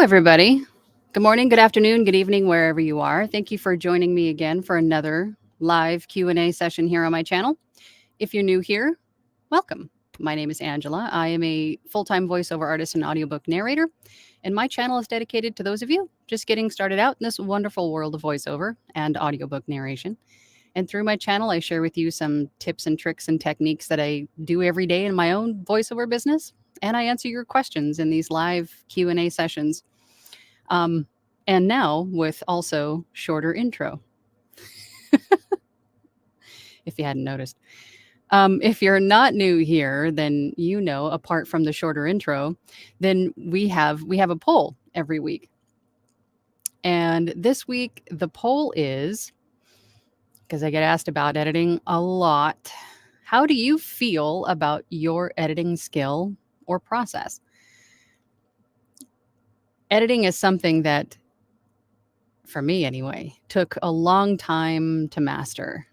everybody. Good morning, good afternoon, good evening, wherever you are. Thank you for joining me again for another live Q&A session here on my channel. If you're new here, welcome. My name is Angela. I am a full-time voiceover artist and audiobook narrator, and my channel is dedicated to those of you just getting started out in this wonderful world of voiceover and audiobook narration. And through my channel, I share with you some tips and tricks and techniques that I do every day in my own voiceover business, and I answer your questions in these live Q&A sessions. And now with also shorter intro, if you hadn't noticed. If you're not new here, then apart from the shorter intro, then we have a poll every week. And this week the poll is, because I get asked about editing a lot, how do you feel about your editing skill or process? Editing is something that, for me anyway, took a long time to master.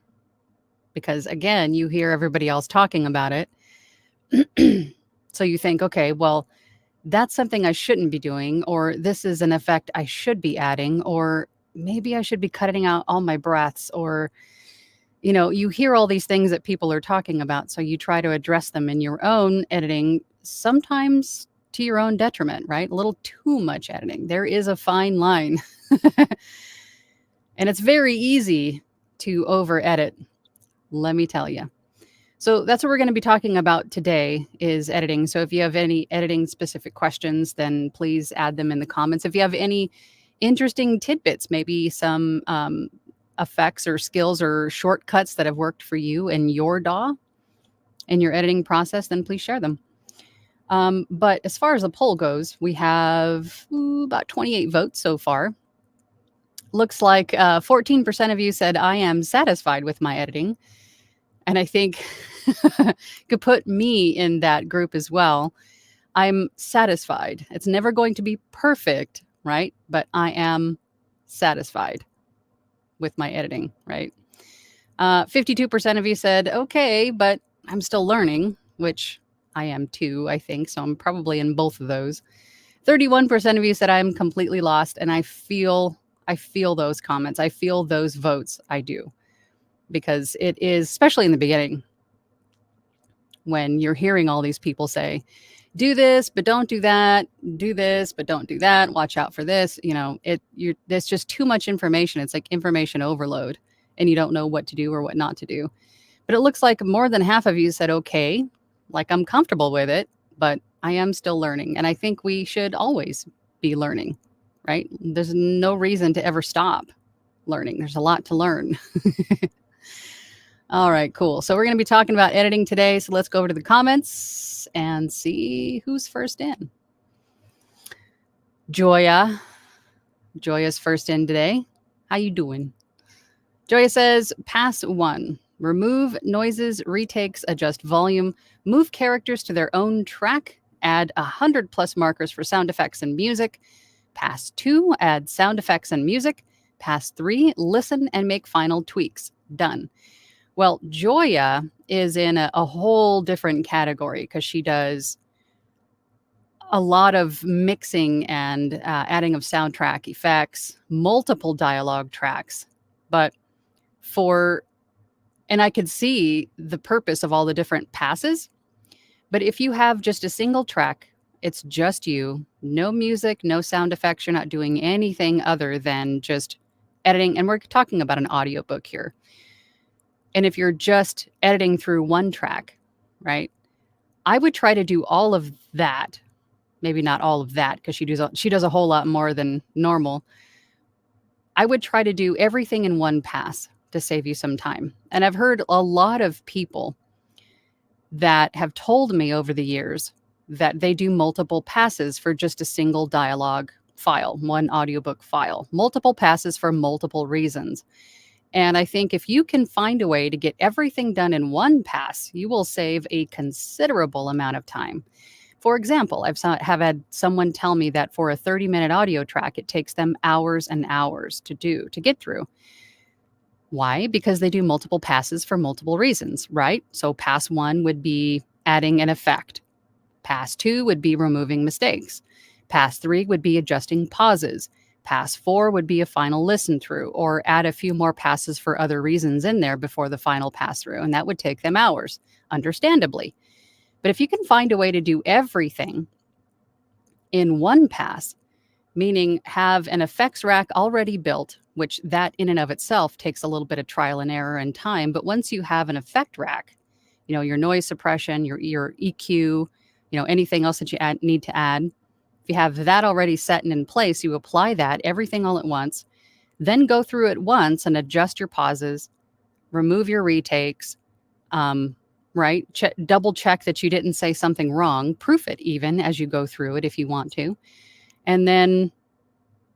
Because again, you hear everybody else talking about it. So you think, okay, well, that's something I shouldn't be doing, or this is an effect I should be adding, or maybe I should be cutting out all my breaths, or, you hear all these things that people are talking about. So you try to address them in your own editing, sometimes to your own detriment, right? A little too much editing. There is a fine line. And it's very easy to over edit, let me tell you. So that's what we're going to be talking about today is editing. So if you have any editing specific questions, then please add them in the comments. If you have any interesting tidbits, maybe some effects or skills or shortcuts that have worked for you in your DAW, in your editing process, then please share them. But as far as the poll goes, we have about 28 votes so far. Looks like 14% of you said, I am satisfied with my editing. And I think could put me in that group as well. I'm satisfied. It's never going to be perfect, right? But I am satisfied with my editing, right? 52% of you said, okay, but I'm still learning, which I am too, I think. So I'm probably in both of those. 31% of you said I'm completely lost, and I feel those comments. I feel those votes. I do. Because it is, especially in the beginning, when you're hearing all these people say, do this, but don't do that, do this, but don't do that, watch out for this, there's just too much information. It's like information overload, and you don't know what to do or what not to do. But it looks like more than half of you said, okay, like I'm comfortable with it, but I am still learning. And I think we should always be learning, right? There's no reason to ever stop learning. There's a lot to learn. All right, cool. So we're going to be talking about editing today. So let's go over to the comments and see who's first in. Joya's first in today. How you doing? Joya says, pass 1. Remove noises, retakes, adjust volume, move characters to their own track, add 100+ markers for sound effects and music. Pass 2, add sound effects and music. Pass 3, listen and make final tweaks. Done. Well, Joya is in a whole different category because she does a lot of mixing and adding of soundtrack effects, multiple dialogue tracks. And I could see the purpose of all the different passes. But if you have just a single track, it's just you, no music, no sound effects, you're not doing anything other than just editing. And we're talking about an audiobook here. And if you're just editing through one track, right, I would try to do all of that. Maybe not all of that, because she does a whole lot more than normal. I would try to do everything in one pass to save you some time. And I've heard a lot of people that have told me over the years that they do multiple passes for just a single dialogue file, one audiobook file, multiple passes for multiple reasons. And I think if you can find a way to get everything done in one pass, you will save a considerable amount of time. For example, have had someone tell me that for a 30-minute audio track, it takes them hours and hours to get through. Why? Because they do multiple passes for multiple reasons, right? So pass 1 would be adding an effect. Pass 2 would be removing mistakes. Pass 3 would be adjusting pauses. Pass 4 would be a final listen through, or add a few more passes for other reasons in there before the final pass through, and that would take them hours, understandably. But if you can find a way to do everything in one pass, meaning have an effects rack already built, which that in and of itself takes a little bit of trial and error and time. But once you have an effect rack, your noise suppression, your EQ, anything else that you need to add, if you have that already set and in place, you apply that, everything all at once, then go through it once and adjust your pauses, remove your retakes, right? Double check that you didn't say something wrong, proof it even as you go through it if you want to. And then,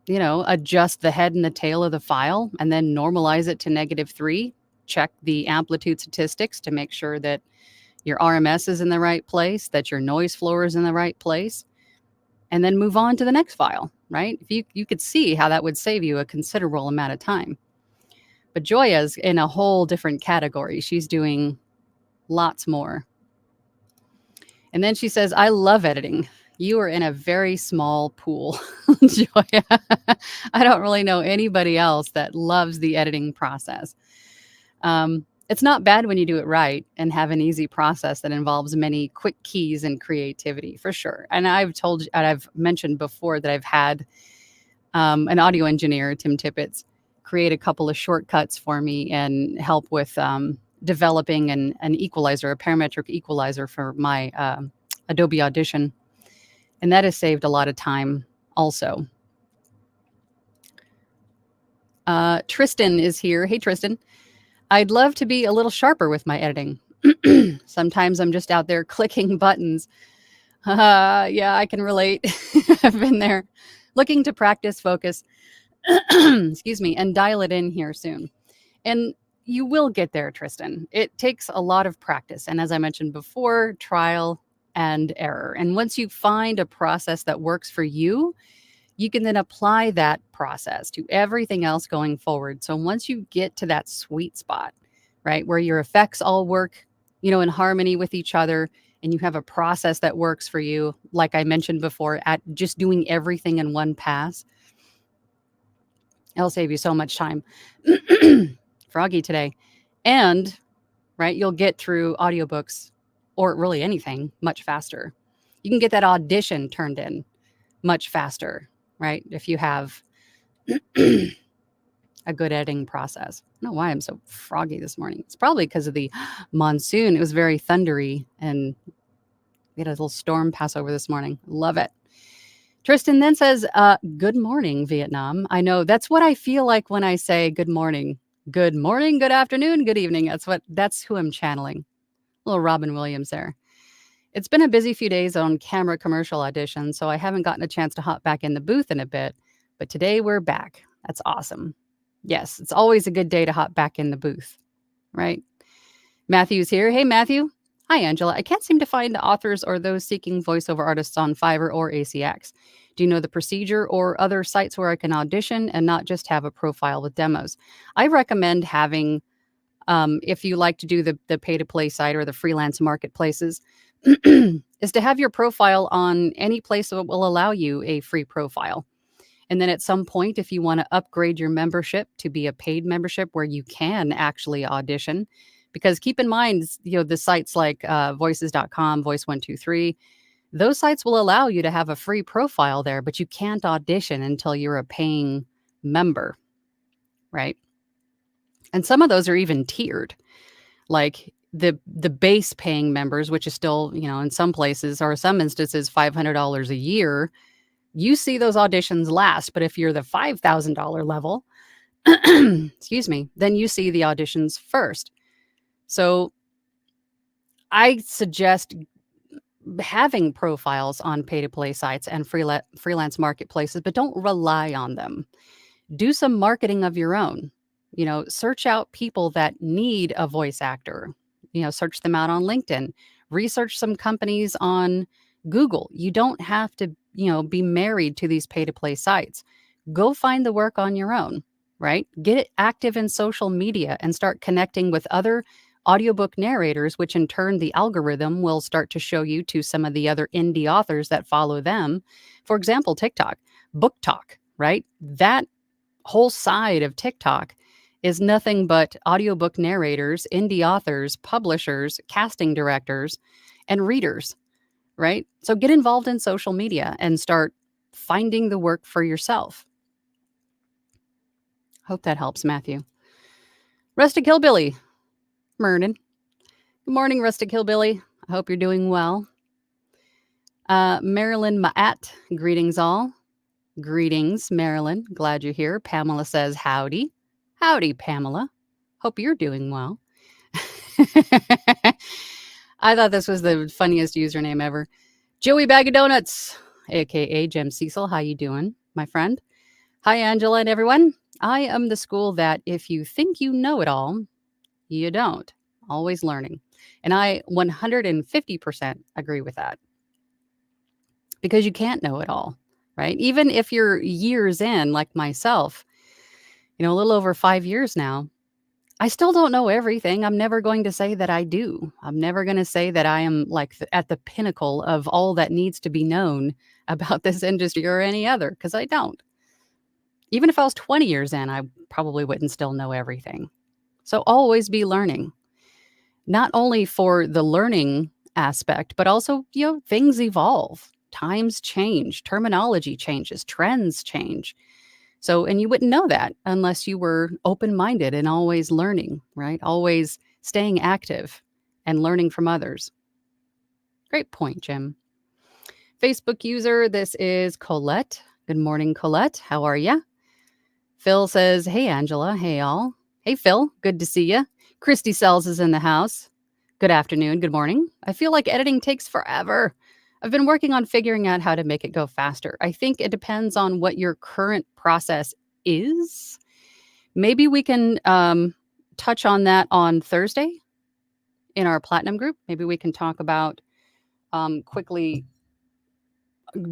adjust the head and the tail of the file and then normalize it to -3. Check the amplitude statistics to make sure that your RMS is in the right place, that your noise floor is in the right place, and then move on to the next file, right? If you could see how that would save you a considerable amount of time. But Joya's in a whole different category. She's doing lots more. And then she says, I love editing. You are in a very small pool, Joya. I don't really know anybody else that loves the editing process. It's not bad when you do it right and have an easy process that involves many quick keys and creativity, for sure. And I've mentioned before that I've had an audio engineer, Tim Tippett, create a couple of shortcuts for me and help with developing an equalizer, a parametric equalizer for my Adobe Audition. And that has saved a lot of time also. Tristan is here. Hey, Tristan. I'd love to be a little sharper with my editing. Sometimes I'm just out there clicking buttons. Yeah, I can relate. I've been there. Looking to practice, focus, excuse me, and dial it in here soon. And you will get there, Tristan. It takes a lot of practice. And as I mentioned before, trial and error. And once you find a process that works for you, you can then apply that process to everything else going forward. So once you get to that sweet spot, right, where your effects all work, in harmony with each other, and you have a process that works for you, like I mentioned before, at just doing everything in one pass, it'll save you so much time. Froggy today. And, right, you'll get through audiobooks or really anything much faster. You can get that audition turned in much faster, right? If you have a good editing process. I don't know why I'm so froggy this morning. It's probably because of the monsoon. It was very thundery and we had a little storm pass over this morning. Love it. Tristan then says, good morning, Vietnam. I know that's what I feel like when I say good morning. Good morning, good afternoon, good evening. That's who I'm channeling. Little Robin Williams there. It's been a busy few days on camera commercial auditions, so I haven't gotten a chance to hop back in the booth in a bit. But today we're back. That's awesome. Yes, it's always a good day to hop back in the booth, right? Matthew's here. Hey, Matthew. Hi, Angela. I can't seem to find authors or those seeking voiceover artists on Fiverr or ACX. Do you know the procedure or other sites where I can audition and not just have a profile with demos? I recommend having, if you like to do the pay-to-play site or the freelance marketplaces, is to have your profile on any place that will allow you a free profile. And then at some point, if you want to upgrade your membership to be a paid membership where you can actually audition, because keep in mind, the sites like voices.com, Voice123, those sites will allow you to have a free profile there, but you can't audition until you're a paying member, right? And some of those are even tiered, like the base paying members, which is still, in some places or some instances, $500 a year. You see those auditions last, but if you're the $5,000 level, excuse me, then you see the auditions first. So I suggest having profiles on pay-to-play sites and freelance marketplaces, but don't rely on them. Do some marketing of your own. Search out people that need a voice actor. Search them out on LinkedIn. Research some companies on Google. You don't have to, be married to these pay-to-play sites. Go find the work on your own, right? Get active in social media and start connecting with other audiobook narrators, which in turn the algorithm will start to show you to some of the other indie authors that follow them. For example, TikTok, Book Talk, right? That whole side of TikTok is nothing but audiobook narrators, indie authors, publishers, casting directors, and readers, right? So get involved in social media and start finding the work for yourself. Hope that helps, Matthew. Rustic Hillbilly, Mernon. Good morning, Rustic Hillbilly. I hope you're doing well. Marilyn Maat, greetings all. Greetings, Marilyn. Glad you're here. Pamela says howdy. Howdy, Pamela. Hope you're doing well. I thought this was the funniest username ever. Joey Bag of Donuts, aka Jem Cecil. How you doing, my friend? Hi, Angela and everyone. I am the school that if you think you know it all, you don't. Always learning. And I 150% agree with that. Because you can't know it all, right? Even if you're years in, like myself, a little over 5 years now, I still don't know everything. I'm never going to say that I do. I'm never going to say that I am like at the pinnacle of all that needs to be known about this industry or any other, because I don't. Even if I was 20 years in, I probably wouldn't still know everything. So always be learning, not only for the learning aspect, but also, things evolve. Times change, terminology changes, trends change. So, and you wouldn't know that unless you were open-minded and always learning, right? Always staying active and learning from others. Great point, Jim. Facebook user, this is Colette. Good morning, Colette. How are you? Phil says, hey, Angela. Hey, all. Hey, Phil. Good to see you. Christy Sells is in the house. Good afternoon. Good morning. I feel like editing takes forever. I've been working on figuring out how to make it go faster. I think it depends on what your current process is. Maybe we can touch on that on Thursday in our Platinum group. Maybe we can talk about quickly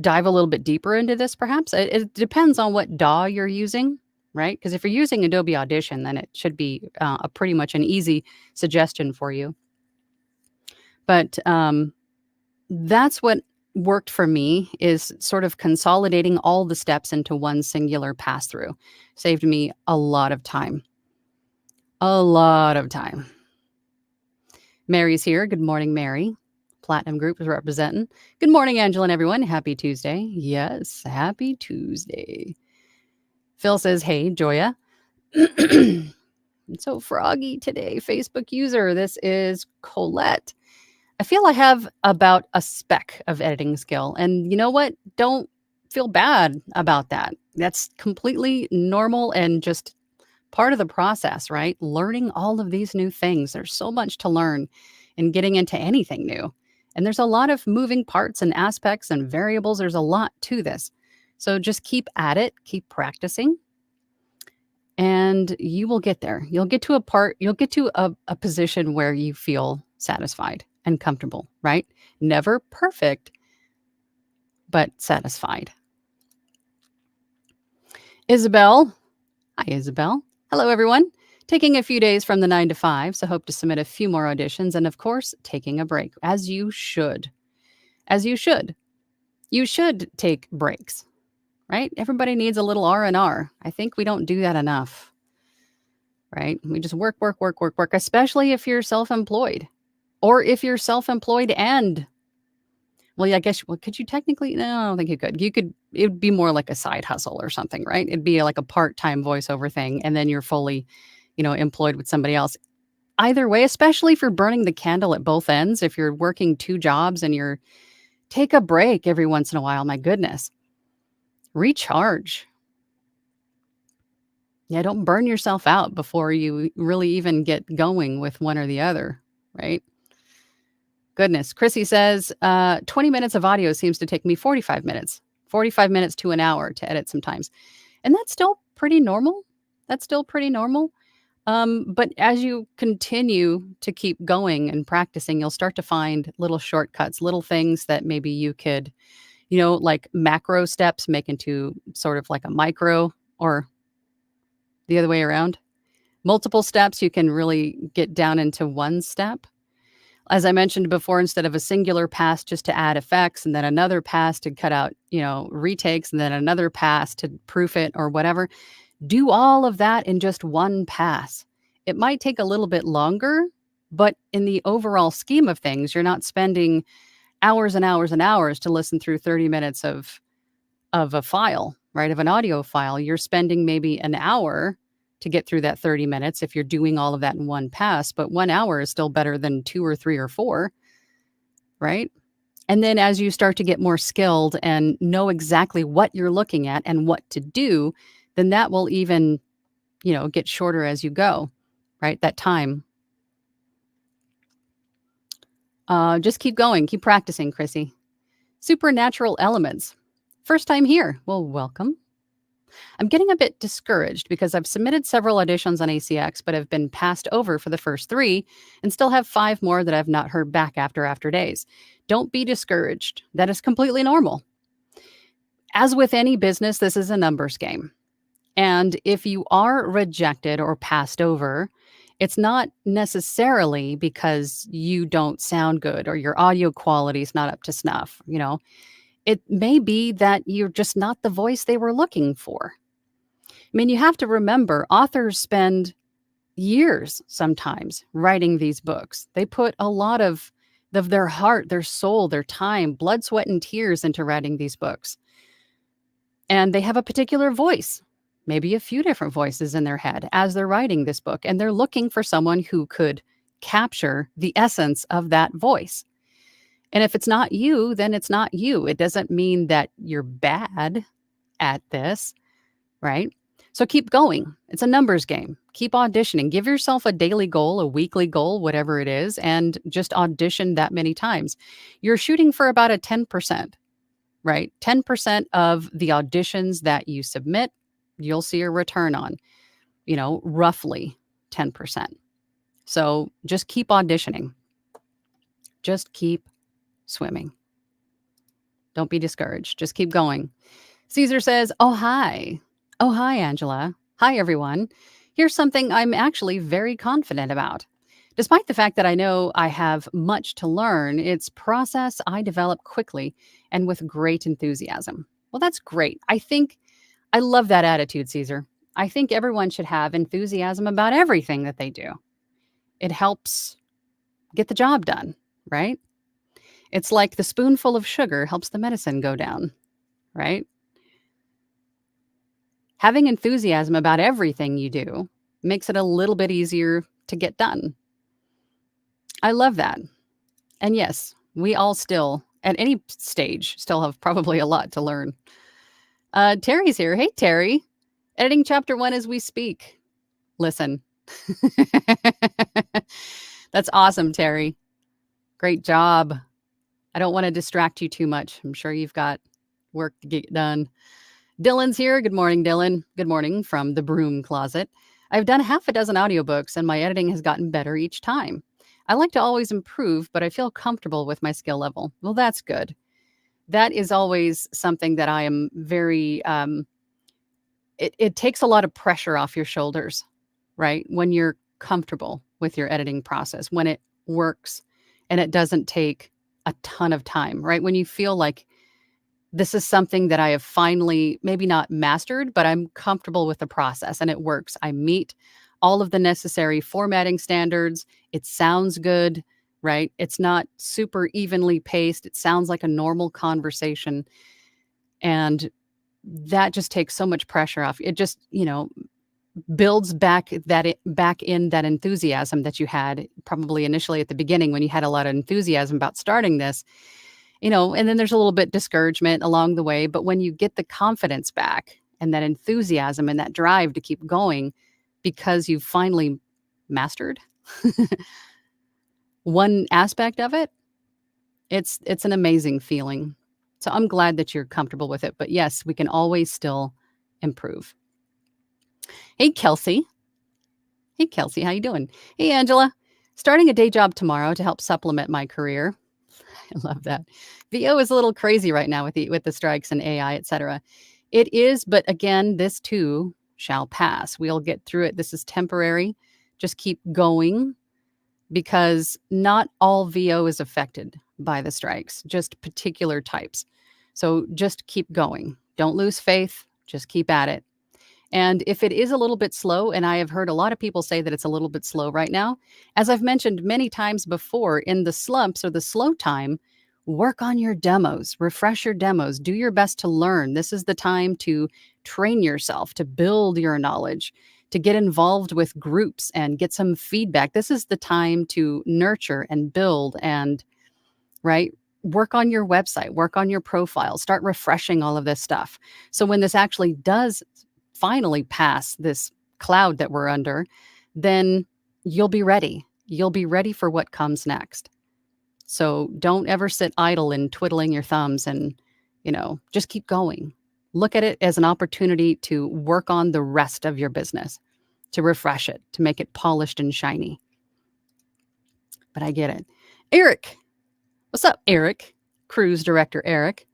dive a little bit deeper into this, perhaps. It depends on what DAW you're using, right? Because if you're using Adobe Audition, then it should be a pretty much an easy suggestion for you. But that's what worked for me, is sort of consolidating all the steps into one singular pass through. Saved me a lot of time. A lot of time. Mary's here. Good morning, Mary. Platinum Group is representing. Good morning, Angela and everyone. Happy Tuesday. Yes, happy Tuesday. Phil says, hey, Joya. So froggy today. Facebook user, this is Colette. I feel I have about a speck of editing skill. And you know what? Don't feel bad about that. That's completely normal and just part of the process, right? Learning all of these new things. There's so much to learn in getting into anything new. And there's a lot of moving parts and aspects and variables. There's a lot to this. So just keep at it, keep practicing, and you will get there. You'll get to a position where you feel satisfied and comfortable, right? Never perfect, but satisfied. Isabel. Hi, Isabel. Hello, everyone. Taking a few days from the 9 to 5, so hope to submit a few more auditions, and of course, taking a break, as you should. As you should. You should take breaks, right? Everybody needs a little R&R. I think we don't do that enough, right? We just work, especially if you're self-employed. Or if you're self-employed and, well, yeah, I guess, could you technically? No, I don't think you could. It would be more like a side hustle or something, right? It'd be like a part-time voiceover thing, and then you're fully, employed with somebody else. Either way, especially if you're burning the candle at both ends, if you're working 2 jobs and take a break every once in a while, my goodness. Recharge. Yeah, don't burn yourself out before you really even get going with one or the other, right? Goodness. Chrissy says, 20 minutes of audio seems to take me 45 minutes to an hour to edit sometimes. And that's still pretty normal. But as you continue to keep going and practicing, you'll start to find little shortcuts, little things that maybe you could, like macro steps make into sort of like a micro, or the other way around. Multiple steps, you can really get down into one step. As I mentioned before, instead of a singular pass just to add effects and then another pass to cut out, retakes and then another pass to proof it or whatever, do all of that in just one pass. It might take a little bit longer, but in the overall scheme of things, you're not spending hours and hours and hours to listen through 30 minutes of a file, right? Of an audio file. You're spending maybe an hour to get through that 30 minutes if you're doing all of that in one pass, but 1 hour is still better than 2 or 3 or 4, right? And then as you start to get more skilled and know exactly what you're looking at and what to do, then that will even, get shorter as you go, right? That time. Just keep going, keep practicing, Chrissy. Supernatural elements. First time here. Well, welcome. I'm getting a bit discouraged because I've submitted several auditions on ACX, but have been passed over for the first 3 and still have 5 more that I've not heard back after days. Don't be discouraged. That is completely normal. As with any business, this is a numbers game. And if you are rejected or passed over, it's not necessarily because you don't sound good or your audio quality is not up to snuff. It may be that you're just not the voice they were looking for. I mean, you have to remember, authors spend years sometimes writing these books. They put a lot of their heart, their soul, their time, blood, sweat, and tears into writing these books. And they have a particular voice, maybe a few different voices in their head as they're writing this book. And they're looking for someone who could capture the essence of that voice. And if it's not you, then it's not you. It doesn't mean that you're bad at this, right? So keep going. It's a numbers game. Keep auditioning. Give yourself a daily goal, a weekly goal, whatever it is, and just audition that many times. You're shooting for about a 10%, right? 10% of the auditions that you submit, you'll see a return on, roughly 10%. So just keep auditioning. Just keep swimming. Don't be discouraged. Just keep going. Caesar says, oh, hi. Oh, hi, Angela. Hi, everyone. Here's something I'm actually very confident about. Despite the fact that I know I have much to learn, it's process I develop quickly and with great enthusiasm. Well, that's great. I love that attitude, Caesar. I think everyone should have enthusiasm about everything that they do. It helps get the job done, right? It's like the spoonful of sugar helps the medicine go down, right? Having enthusiasm about everything you do makes it a little bit easier to get done. I love that. And yes, we all still, at any stage, still have probably a lot to learn. Terry's here. Hey, Terry. Editing chapter 1 as we speak. Listen. That's awesome, Terry. Great job. I don't want to distract you too much. I'm sure you've got work to get done. Dylan's here. Good morning, Dylan. Good morning from the broom closet. I've done half a dozen audiobooks and my editing has gotten better each time. I like to always improve, but I feel comfortable with my skill level. Well, that's good. That is always something that I am very, it takes a lot of pressure off your shoulders, right? When you're comfortable with your editing process, when it works and it doesn't take a ton of time, right? When you feel like this is something that I have finally, maybe not mastered, but I'm comfortable with the process and it works. I meet all of the necessary formatting standards. It sounds good, right? It's not super evenly paced. It sounds like a normal conversation. And that just takes so much pressure off. It just, builds back in that enthusiasm that you had probably initially at the beginning when you had a lot of enthusiasm about starting this. And then there's a little bit discouragement along the way. But when you get the confidence back and that enthusiasm and that drive to keep going because you've finally mastered one aspect of it, it's an amazing feeling. So I'm glad that you're comfortable with it. But yes, we can always still improve. Hey, Kelsey. Hey, Kelsey, how you doing? Hey, Angela. Starting a day job tomorrow to help supplement my career. I love that. VO is a little crazy right now with the strikes and AI, et cetera. It is, but again, this too shall pass. We'll get through it. This is temporary. Just keep going, because not all VO is affected by the strikes, just particular types. So just keep going. Don't lose faith. Just keep at it. And if it is a little bit slow, and I have heard a lot of people say that it's a little bit slow right now, as I've mentioned many times before, in the slumps or the slow time, work on your demos, refresh your demos, do your best to learn. This is the time to train yourself, to build your knowledge, to get involved with groups and get some feedback. This is the time to nurture and build and, right? Work on your website, work on your profile, start refreshing all of this stuff. So when this actually does finally pass this cloud that we're under, then you'll be ready. You'll be ready for what comes next. So don't ever sit idle and twiddling your thumbs and, just keep going. Look at it as an opportunity to work on the rest of your business, to refresh it, to make it polished and shiny. But I get it. Eric. What's up, Eric? Cruise Director Eric.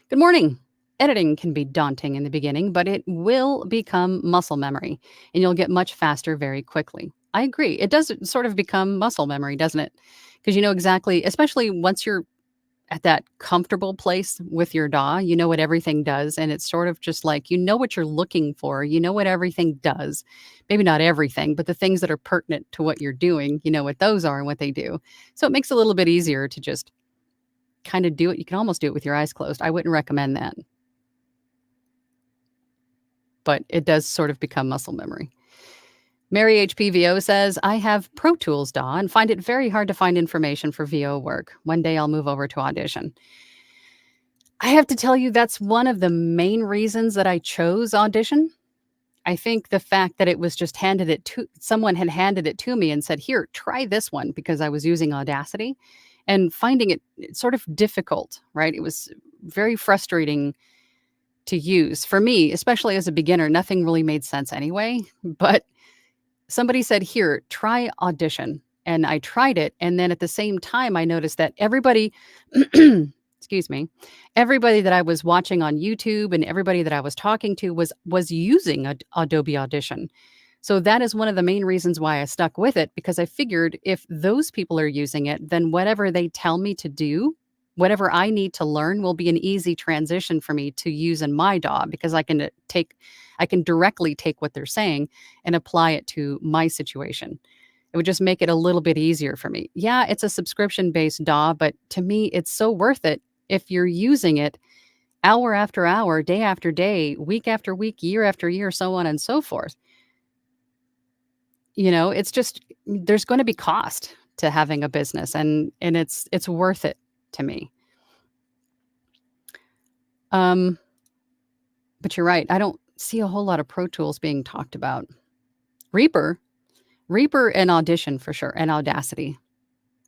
Good morning. Editing can be daunting in the beginning, but it will become muscle memory, and you'll get much faster very quickly. I agree. It does sort of become muscle memory, doesn't it? Because you know exactly, especially once you're at that comfortable place with your DAW, you know what everything does. And it's sort of just like, you know what you're looking for. You know what everything does. Maybe not everything, but the things that are pertinent to what you're doing, you know what those are and what they do. So it makes it a little bit easier to just kind of do it. You can almost do it with your eyes closed. I wouldn't recommend that. But it does sort of become muscle memory. Mary HPVO says, I have Pro Tools DAW and find it very hard to find information for VO work. One day I'll move over to Audition. I have to tell you, that's one of the main reasons that I chose Audition. I think the fact that it was just someone had handed it to me and said, here, try this one, because I was using Audacity, and finding it sort of difficult, right? It was very frustrating to use. For me, especially as a beginner, nothing really made sense anyway, but somebody said, here, try Audition. And I tried it. And then at the same time, I noticed that everybody, excuse me, everybody that I was watching on YouTube and everybody that I was talking to was using Adobe Audition. So that is one of the main reasons why I stuck with it, because I figured if those people are using it, then whatever they tell me to do, whatever I need to learn, will be an easy transition for me to use in my DAW, because I can directly take what they're saying and apply it to my situation. It would just make it a little bit easier for me. Yeah, it's a subscription-based DAW, but to me, it's so worth it if you're using it hour after hour, day after day, week after week, year after year, so on and so forth. It's just, there's going to be cost to having a business, and it's worth it to me. But you're right. I don't see a whole lot of Pro Tools being talked about. Reaper and Audition for sure, and Audacity,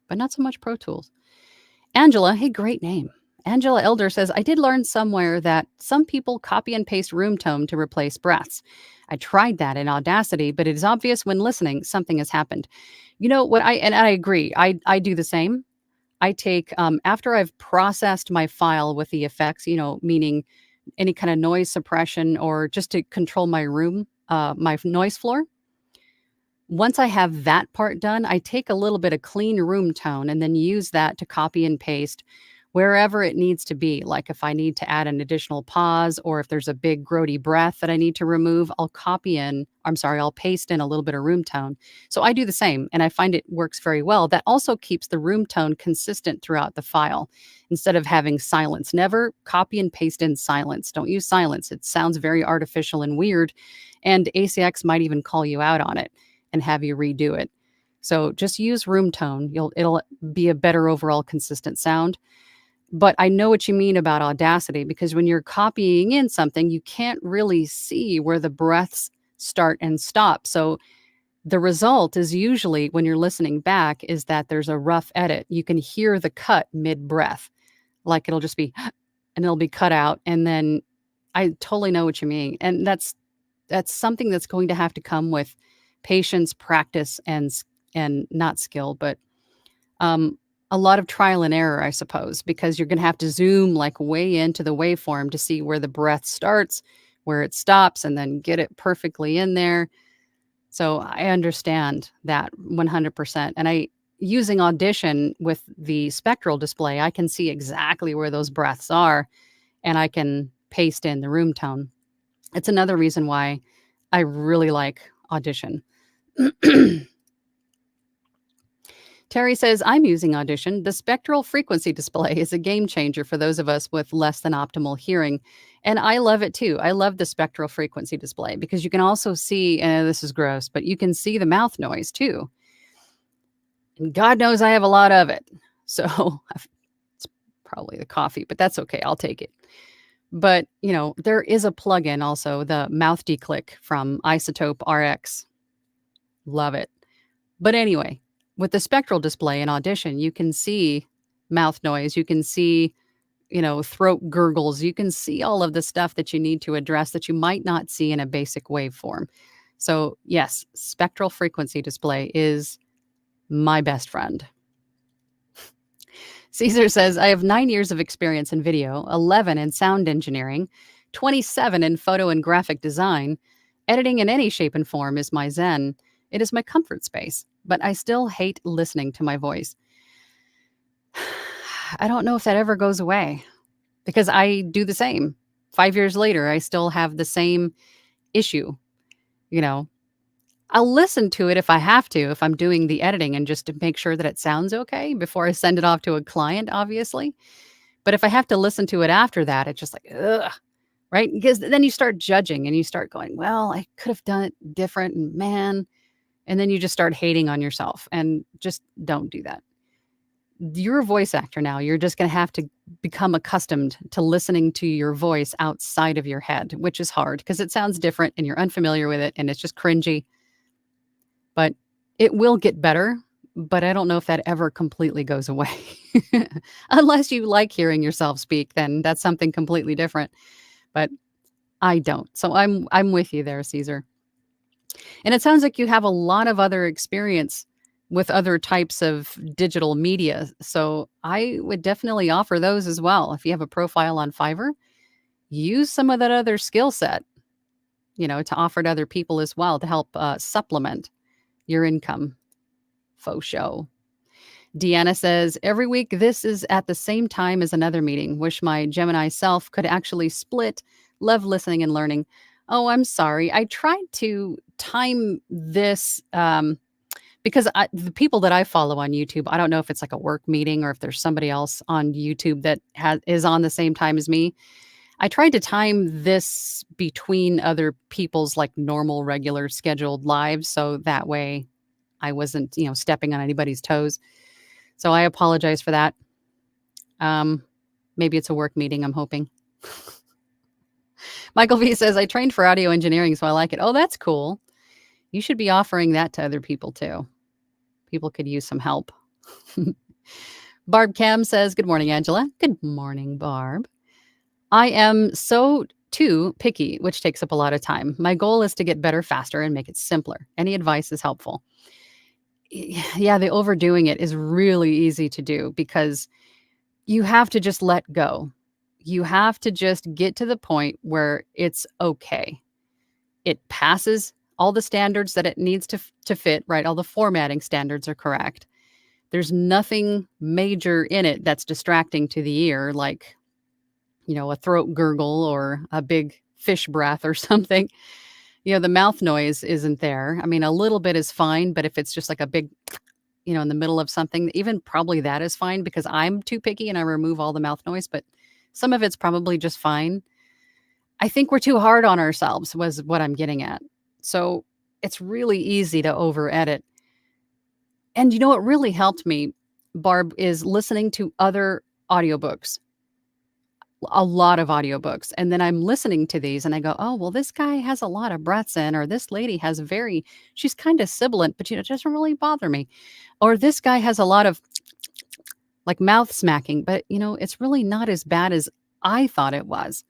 but not so much Pro Tools. Angela, hey, great name. Angela Elder says, I did learn somewhere that some people copy and paste room tone to replace breaths. I tried that in Audacity, but it is obvious when listening, something has happened. You know what? I agree. I do the same. I take, after I've processed my file with the effects, meaning any kind of noise suppression or just to control my room, my noise floor. Once I have that part done, I take a little bit of clean room tone and then use that to copy and paste wherever it needs to be. Like if I need to add an additional pause, or if there's a big grody breath that I need to remove, I'll paste in a little bit of room tone. So I do the same, and I find it works very well. That also keeps the room tone consistent throughout the file. Instead of having silence, never copy and paste in silence. Don't use silence. It sounds very artificial and weird, and ACX might even call you out on it and have you redo it. So just use room tone. It'll be a better overall consistent sound. But I know what you mean about Audacity, because when you're copying in something, you can't really see where the breaths start and stop. So the result is usually, when you're listening back, is that there's a rough edit. You can hear the cut mid-breath. Like it'll just be, and it'll be cut out. And then I totally know what you mean. And that's something that's going to have to come with patience, practice, and not skill, but a lot of trial and error, I suppose, because you're going to have to zoom like way into the waveform to see where the breath starts, where it stops and then get it perfectly in there. So I understand that 100%. And using Audition with the spectral display, I can see exactly where those breaths are and I can paste in the room tone. It's another reason why I really like Audition. Terry says, I'm using Audition. The spectral frequency display is a game changer for those of us with less than optimal hearing. And I love it too. I love the spectral frequency display because you can also see, and this is gross, but you can see the mouth noise too. And God knows I have a lot of it. So it's probably the coffee, but that's okay. I'll take it. But, there is a plugin also, the mouth declick from Isotope RX. Love it. But anyway, with the spectral display in Audition, you can see mouth noise, you can see, throat gurgles, you can see all of the stuff that you need to address that you might not see in a basic waveform. So, yes, spectral frequency display is my best friend. Caesar says, I have 9 years of experience in video, 11 in sound engineering, 27 in photo and graphic design. Editing in any shape and form is my zen. It is my comfort space, but I still hate listening to my voice. I don't know if that ever goes away because I do the same. 5 years later, I still have the same issue. I'll listen to it if I have to, if I'm doing the editing and just to make sure that it sounds okay before I send it off to a client, obviously. But if I have to listen to it after that, it's just like, ugh, right? Because then you start judging and you start going, well, I could have done it different, and man. And then you just start hating on yourself, and just don't do that. You're a voice actor now. You're just going to have to become accustomed to listening to your voice outside of your head, which is hard because it sounds different and you're unfamiliar with it and it's just cringy. But it will get better, but I don't know if that ever completely goes away. Unless you like hearing yourself speak, then that's something completely different. But I don't. So I'm with you there, Caesar. And it sounds like you have a lot of other experience with other types of digital media. So I would definitely offer those as well. If you have a profile on Fiverr, use some of that other skill set, to offer to other people as well to help supplement your income. Faux show. Deanna says, every week this is at the same time as another meeting. Wish my Gemini self could actually split. Love listening and learning. Oh, I'm sorry. I tried to time this because the people that I follow on YouTube, I don't know if it's like a work meeting or if there's somebody else on YouTube that is on the same time as me. I tried to time this between other people's like normal, regular scheduled lives. So that way I wasn't, stepping on anybody's toes. So I apologize for that. Maybe it's a work meeting, I'm hoping. Michael V says, I trained for audio engineering, so I like it. Oh, that's cool. You should be offering that to other people too. People could use some help. Barb Cam says, good morning, Angela. Good morning, Barb. I am so too picky, which takes up a lot of time. My goal is to get better faster and make it simpler. Any advice is helpful. Yeah, the overdoing it is really easy to do because you have to just let go. You have to just get to the point where it's okay. It passes all the standards that it needs to fit, right? All the formatting standards are correct. There's nothing major in it that's distracting to the ear, like, a throat gurgle or a big fish breath or something. The mouth noise isn't there. I mean, a little bit is fine, but if it's just like a big, in the middle of something, even probably that is fine because I'm too picky and I remove all the mouth noise, but some of it's probably just fine. I think we're too hard on ourselves was what I'm getting at. So it's really easy to over edit. And what really helped me, Barb, is listening to other audiobooks. A lot of audiobooks. And then I'm listening to these and I go, oh, well, this guy has a lot of breaths in, or this lady has she's kind of sibilant, but it doesn't really bother me. Or this guy has a lot of like mouth smacking, but it's really not as bad as I thought it was.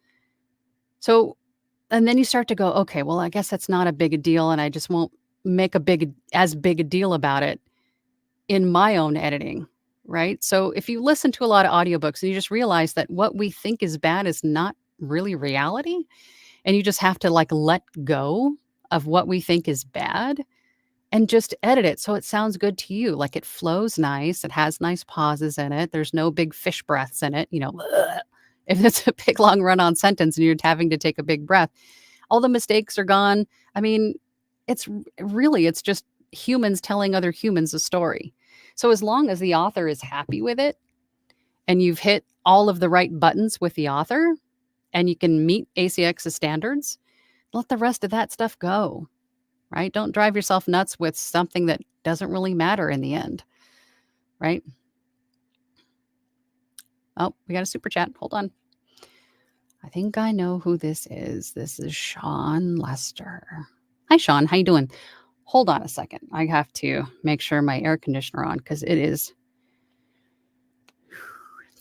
So, and then you start to go, okay, well, I guess that's not a big a deal. And I just won't make as big a deal about it in my own editing. Right. So if you listen to a lot of audiobooks and you just realize that what we think is bad is not really reality, And you just have to like let go of what we think is bad and just edit it so it sounds good to you. Like it flows nice. It has nice pauses in it. There's no big fish breaths in it. If it's a big long run on sentence and you're having to take a big breath, all the mistakes are gone. I mean, it's just humans telling other humans a story. So as long as the author is happy with it and you've hit all of the right buttons with the author and you can meet ACX's standards, let the rest of that stuff go, right? Don't drive yourself nuts with something that doesn't really matter in the end, right? Oh, we got a super chat. Hold on. I think I know who this is. This is Sean Lester. Hi, Sean. How you doing? Hold on a second. I have to make sure my air conditioner on because it's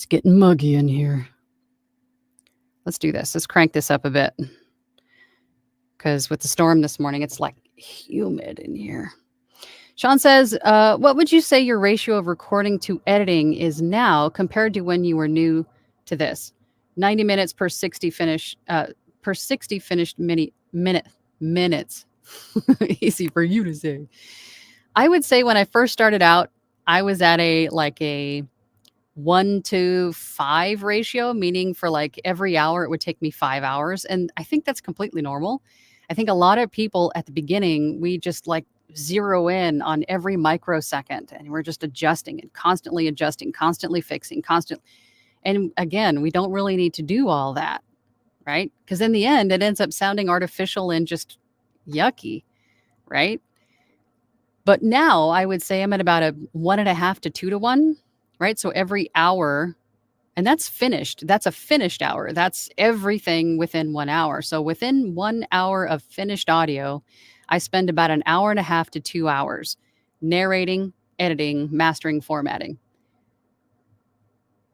getting muggy in here. Let's do this. Let's crank this up a bit because with the storm this morning, it's like humid in here. Sean says, what would you say your ratio of recording to editing is now compared to when you were new to this? 90 minutes per 60 finished minutes. Easy for you to say. I would say when I first started out, I was at a 1:5 ratio, meaning for like every hour, it would take me 5 hours. And I think that's completely normal. I think a lot of people at the beginning, we just like zero in on every microsecond and we're just adjusting and constantly adjusting, constantly fixing, And again, we don't really need to do all that, right? Because in the end, it ends up sounding artificial and just yucky, right? But now I would say I'm at about a 1.5 to 2 to 1, right? So every hour, and that's finished. That's a finished hour. That's everything within 1 hour. So within 1 hour of finished audio, I spend about an hour and a half to 2 hours narrating, editing, mastering, formatting.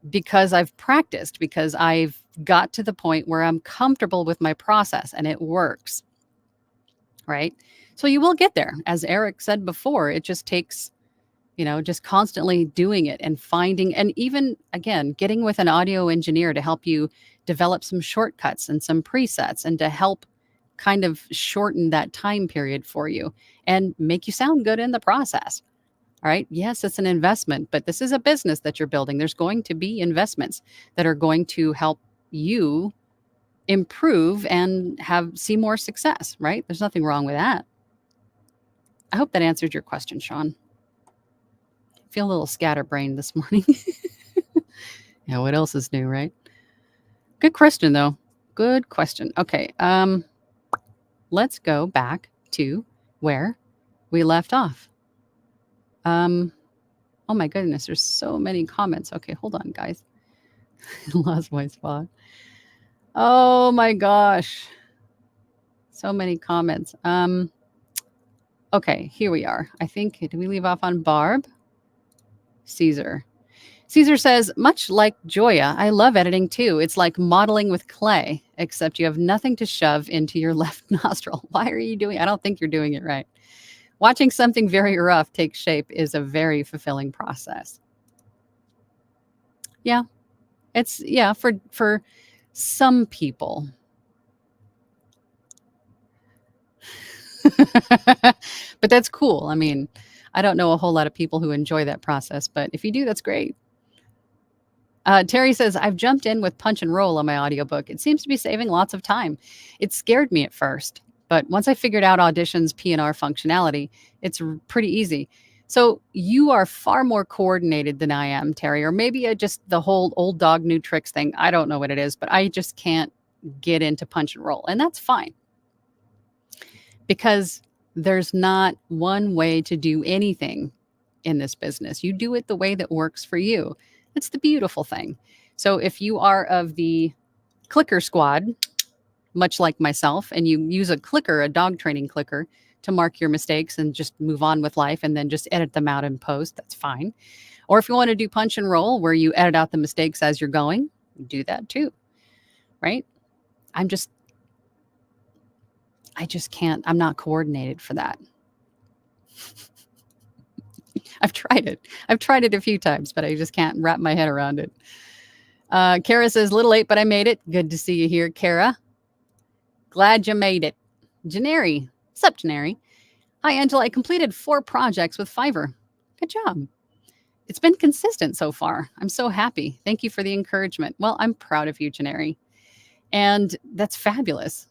Because I've practiced, because I've got to the point where I'm comfortable with my process and it works, right? So you will get there. As Eric said before, it just takes, just constantly doing it and finding, and even, again, getting with an audio engineer to help you develop some shortcuts and some presets and to help kind of shorten that time period for you and make you sound good in the process. All right. Yes, it's an investment, but this is a business that you're building. There's going to be investments that are going to help you improve and see more success, right? There's nothing wrong with that. I hope that answered your question, Sean. I feel a little scatterbrained this morning. Yeah, what else is new, right? Good question, though. Good question. Okay. Let's go back to where we left off. Oh my goodness, there's so many comments. Okay, hold on, guys. Lost my spot. Oh my gosh. So many comments. Okay, here we are. I think, did we leave off on Barb? Caesar says, much like Joya, I love editing too. It's like modeling with clay, except you have nothing to shove into your left nostril. Why are you doing? I don't think you're doing it right. Watching something very rough take shape is a very fulfilling process. Yeah, for some people. But that's cool. I mean, I don't know a whole lot of people who enjoy that process, but if you do, that's great. Terry says, I've jumped in with punch and roll on my audiobook. It seems to be saving lots of time. It scared me at first, but once I figured out Audition's P&R functionality, it's pretty easy. So you are far more coordinated than I am, Terry, or maybe just the whole old dog, new tricks thing. I don't know what it is, but I just can't get into punch and roll. And that's fine. Because there's not one way to do anything in this business. You do it the way that works for you. It's the beautiful thing. So if you are of the clicker squad, much like myself, and you use a clicker, a dog training clicker, to mark your mistakes and just move on with life and then just edit them out in post, that's fine. Or if you want to do punch and roll where you edit out the mistakes as you're going, do that too, right? I just can't, I'm not coordinated for that. I've tried it a few times, but I just can't wrap my head around it. Kara says, little late, but I made it. Good to see you here, Kara. Glad you made it. Janeri. Sup, Janeri? Hi, Angela. I completed 4 projects with Fiverr. Good job. It's been consistent so far. I'm so happy. Thank you for the encouragement. Well, I'm proud of you, Janeri. And that's fabulous.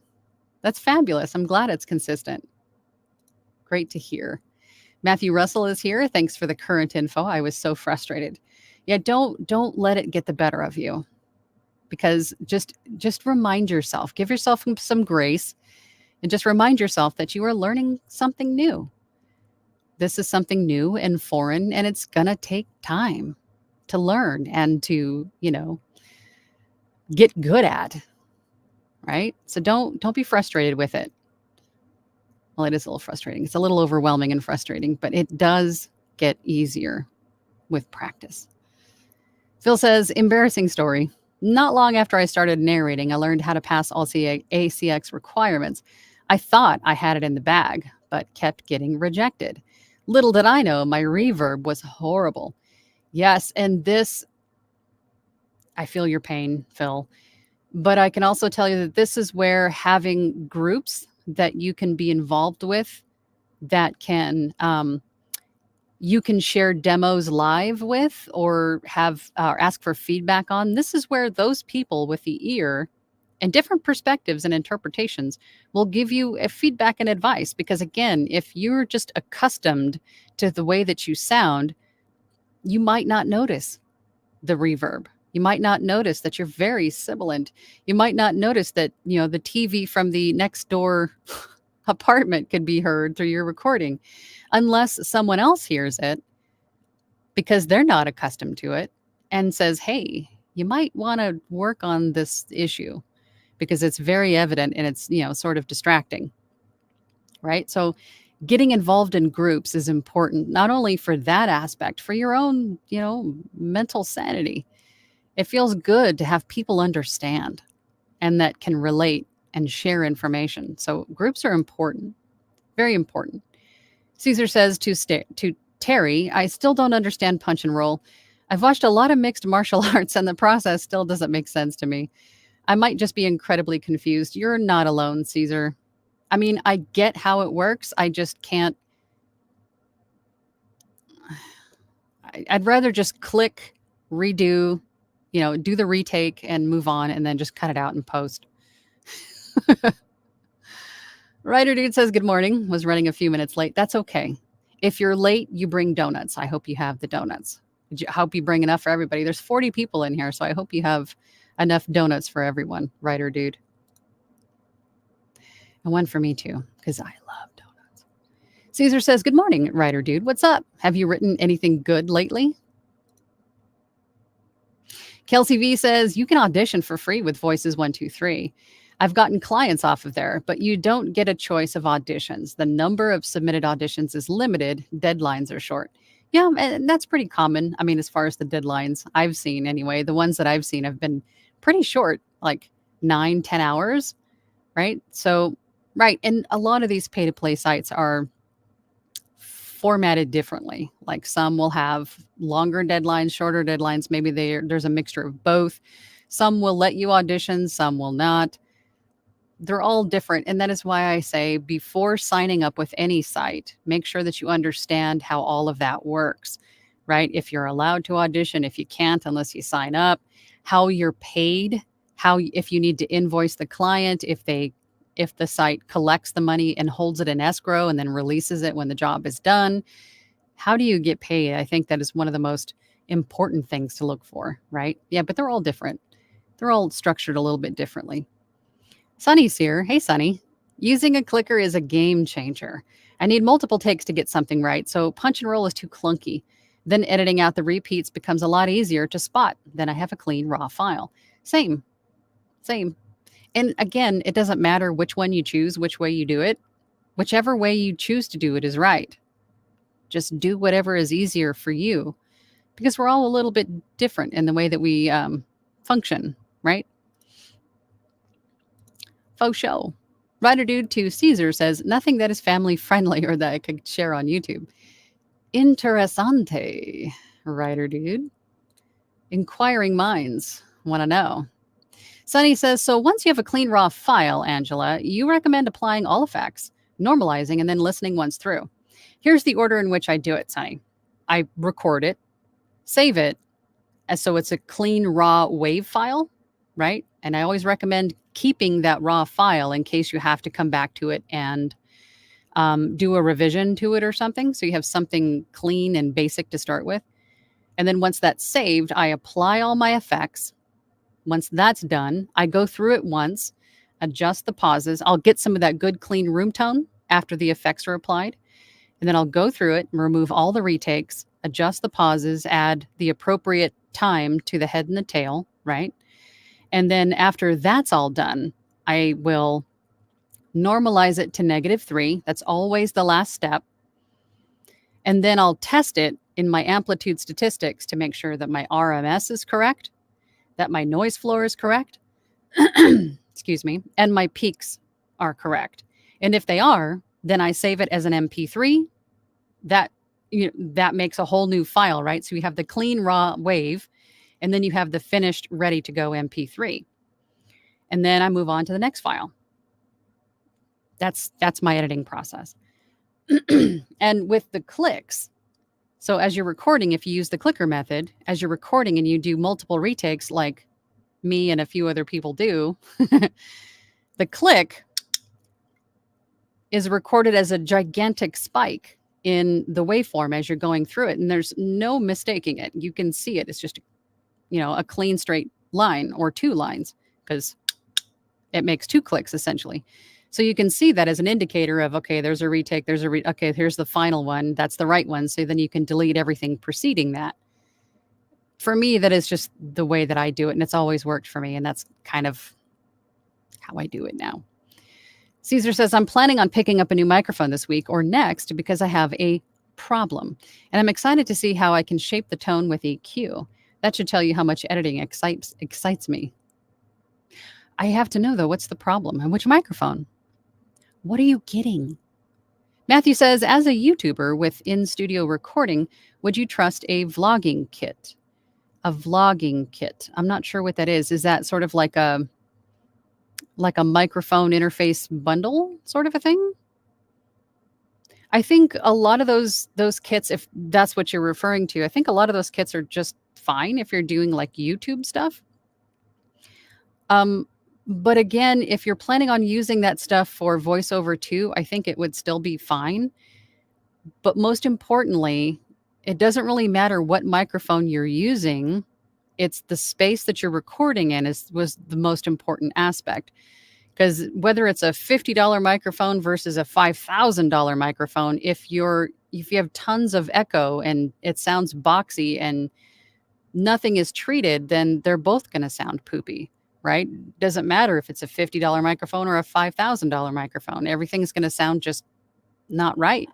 That's fabulous. I'm glad it's consistent. Great to hear. Matthew Russell is here. Thanks for the current info. I was so frustrated. Yeah, don't let it get the better of you. Because just remind yourself, give yourself some grace, and just remind yourself that you are learning something new. This is something new and foreign, and it's going to take time to learn and to, get good at, right? So don't be frustrated with it. Well, it is a little frustrating. It's a little overwhelming and frustrating, but it does get easier with practice. Phil says, embarrassing story. Not long after I started narrating, I learned how to pass all ACX requirements. I thought I had it in the bag, but kept getting rejected. Little did I know, my reverb was horrible. Yes, and this, I feel your pain, Phil. But I can also tell you that this is where having groups that you can be involved with that can you can share demos live with or have ask for feedback on. This is where those people with the ear and different perspectives and interpretations will give you a feedback and advice. Because again, if you're just accustomed to the way that you sound, you might not notice the reverb. You might not notice that you're very sibilant. You might not notice that, the TV from the next door apartment could be heard through your recording unless someone else hears it because they're not accustomed to it and says, hey, you might want to work on this issue because it's very evident and it's, sort of distracting, right? So getting involved in groups is important, not only for that aspect, for your own, mental sanity. It feels good to have people understand and that can relate and share information. So groups are important, very important. Caesar says to Terry, I still don't understand punch and roll. I've watched a lot of mixed martial arts and the process still doesn't make sense to me. I might just be incredibly confused. You're not alone, Caesar. I mean, I get how it works. I just can't. I'd rather just click, redo, do the retake and move on and then just cut it out and post. Writer Dude says, good morning. Was running a few minutes late. That's okay. If you're late, you bring donuts. I hope you have the donuts. I hope you bring enough for everybody. There's 40 people in here, so I hope you have enough donuts for everyone, Writer Dude. And one for me too, because I love donuts. Caesar says, good morning, Writer Dude. What's up? Have you written anything good lately? Kelsey V says, you can audition for free with Voices 123. I've gotten clients off of there, but you don't get a choice of auditions. The number of submitted auditions is limited. Deadlines are short. Yeah, and that's pretty common. I mean, as far as the deadlines I've seen anyway, the ones that I've seen have been pretty short, like 9-10 hours, right? So, right. And a lot of these pay-to-play sites are formatted differently. Like some will have longer deadlines, shorter deadlines. Maybe there's a mixture of both. Some will let you audition, some will not. They're all different. And that is why I say before signing up with any site, make sure that you understand how all of that works, right? If you're allowed to audition, if you can't, unless you sign up, how you're paid, if you need to invoice the client, if the site collects the money and holds it in escrow and then releases it when the job is done, how do you get paid? I think that is one of the most important things to look for, right? Yeah, but they're all different. They're all structured a little bit differently. Sunny's here. Hey, Sunny. Using a clicker is a game changer. I need multiple takes to get something right, so punch and roll is too clunky. Then editing out the repeats becomes a lot easier to spot. Then I have a clean, raw file. Same. And again, it doesn't matter which one you choose, which way you do it. Whichever way you choose to do it is right. Just do whatever is easier for you because we're all a little bit different in the way that we function, right? Faux show. Writer Dude to Caesar says, nothing that is family friendly or that I could share on YouTube. Interessante, Writer Dude. Inquiring minds want to know. Sunny says, so once you have a clean raw file, Angela, you recommend applying all effects, normalizing, and then listening once through. Here's the order in which I do it, Sunny. I record it, save it, as so it's a clean raw wave file, right? And I always recommend keeping that raw file in case you have to come back to it and do a revision to it or something. So you have something clean and basic to start with. And then once that's saved, I apply all my effects. Once that's done, I go through it once, adjust the pauses. I'll get some of that good clean room tone after the effects are applied. And then I'll go through it and remove all the retakes, adjust the pauses, add the appropriate time to the head and the tail, right? And then after that's all done, I will normalize it to -3. That's always the last step. And then I'll test it in my amplitude statistics to make sure that my RMS is correct, that my noise floor is correct, excuse me, and my peaks are correct. And if they are, then I save it as an MP3. That makes a whole new file, right? So you have the clean raw wave, and then you have the finished, ready to go MP3. And then I move on to the next file. That's my editing process. And with the clicks, so as you're recording, if you use the clicker method, as you're recording and you do multiple retakes like me and a few other people do, the click is recorded as a gigantic spike in the waveform as you're going through it. And there's no mistaking it. You can see it. It's just, a clean straight line or two lines because it makes two clicks essentially. So you can see that as an indicator of, okay, there's a retake, okay, here's the final one. That's the right one. So then you can delete everything preceding that. For me, that is just the way that I do it. And it's always worked for me. And that's kind of how I do it now. Caesar says, I'm planning on picking up a new microphone this week or next because I have a problem. And I'm excited to see how I can shape the tone with EQ. That should tell you how much editing excites me. I have to know, though, what's the problem and which microphone? What are you getting? Matthew says, as a YouTuber with in-studio recording, would you trust a vlogging kit? A vlogging kit. I'm not sure what that is. Is that sort of like a microphone interface bundle sort of a thing? I think a lot of those kits, if that's what you're referring to, I think a lot of those kits are just fine if you're doing like YouTube stuff. But again, if you're planning on using that stuff for VoiceOver too, I think it would still be fine. But most importantly, it doesn't really matter what microphone you're using. It's the space that you're recording in was the most important aspect. Because whether it's a $50 microphone versus a $5,000 microphone, if you have tons of echo and it sounds boxy and nothing is treated, then they're both going to sound poopy. Right? Doesn't matter if it's a $50 microphone or a $5,000 microphone. Everything's going to sound just not right.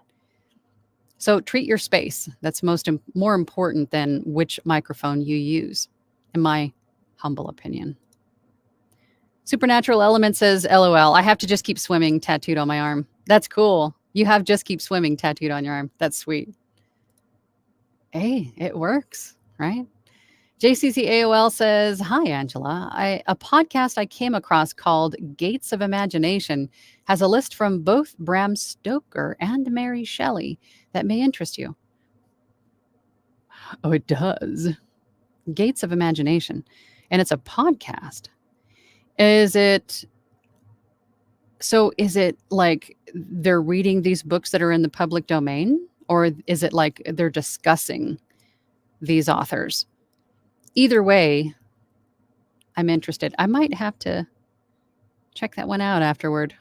So treat your space. That's more important than which microphone you use, in my humble opinion. Supernatural Element says, LOL, I have to just keep swimming tattooed on my arm. That's cool. You have just keep swimming tattooed on your arm. That's sweet. Hey, it works, right? JCC AOL says, hi, Angela. A podcast I came across called Gates of Imagination has a list from both Bram Stoker and Mary Shelley that may interest you. Oh, it does. Gates of Imagination. And it's a podcast. Is it like they're reading these books that are in the public domain? Or is it like they're discussing these authors? Either way, I'm interested. I might have to check that one out afterward.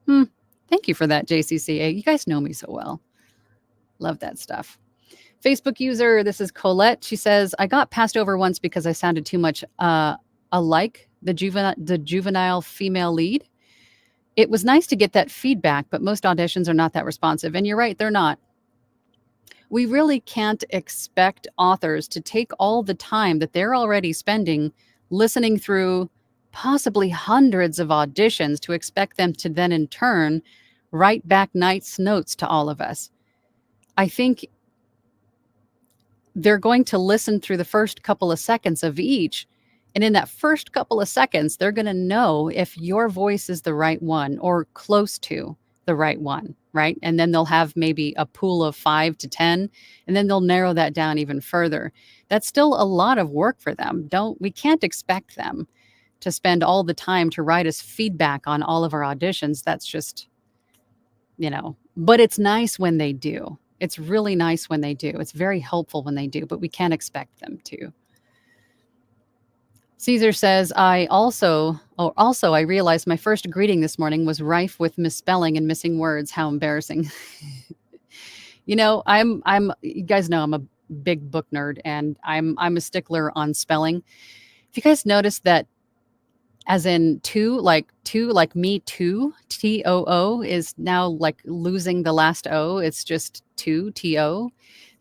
Thank you for that, JCCA. You guys know me so well. Love that stuff. Facebook user, this is Colette. She says, I got passed over once because I sounded too much alike the juvenile female lead. It was nice to get that feedback, but most auditions are not that responsive. And you're right, they're not. We really can't expect authors to take all the time that they're already spending listening through possibly hundreds of auditions to expect them to then in turn write back nice notes to all of us. I think they're going to listen through the first couple of seconds of each And in that first couple of seconds, they're going to know if your voice is the right one or close to the right one, right? And then they'll have maybe a pool of 5 to 10, and then they'll narrow that down even further. That's still a lot of work for them. We can't expect them to spend all the time to write us feedback on all of our auditions. That's just, but it's nice when they do. It's really nice when they do. It's very helpful when they do, but we can't expect them to. Caesar says, I realized my first greeting this morning was rife with misspelling and missing words. How embarrassing. You guys know I'm a big book nerd, and I'm a stickler on spelling. If you guys notice that, as in two, like me too, TOO is now like losing the last O. It's just two, TO.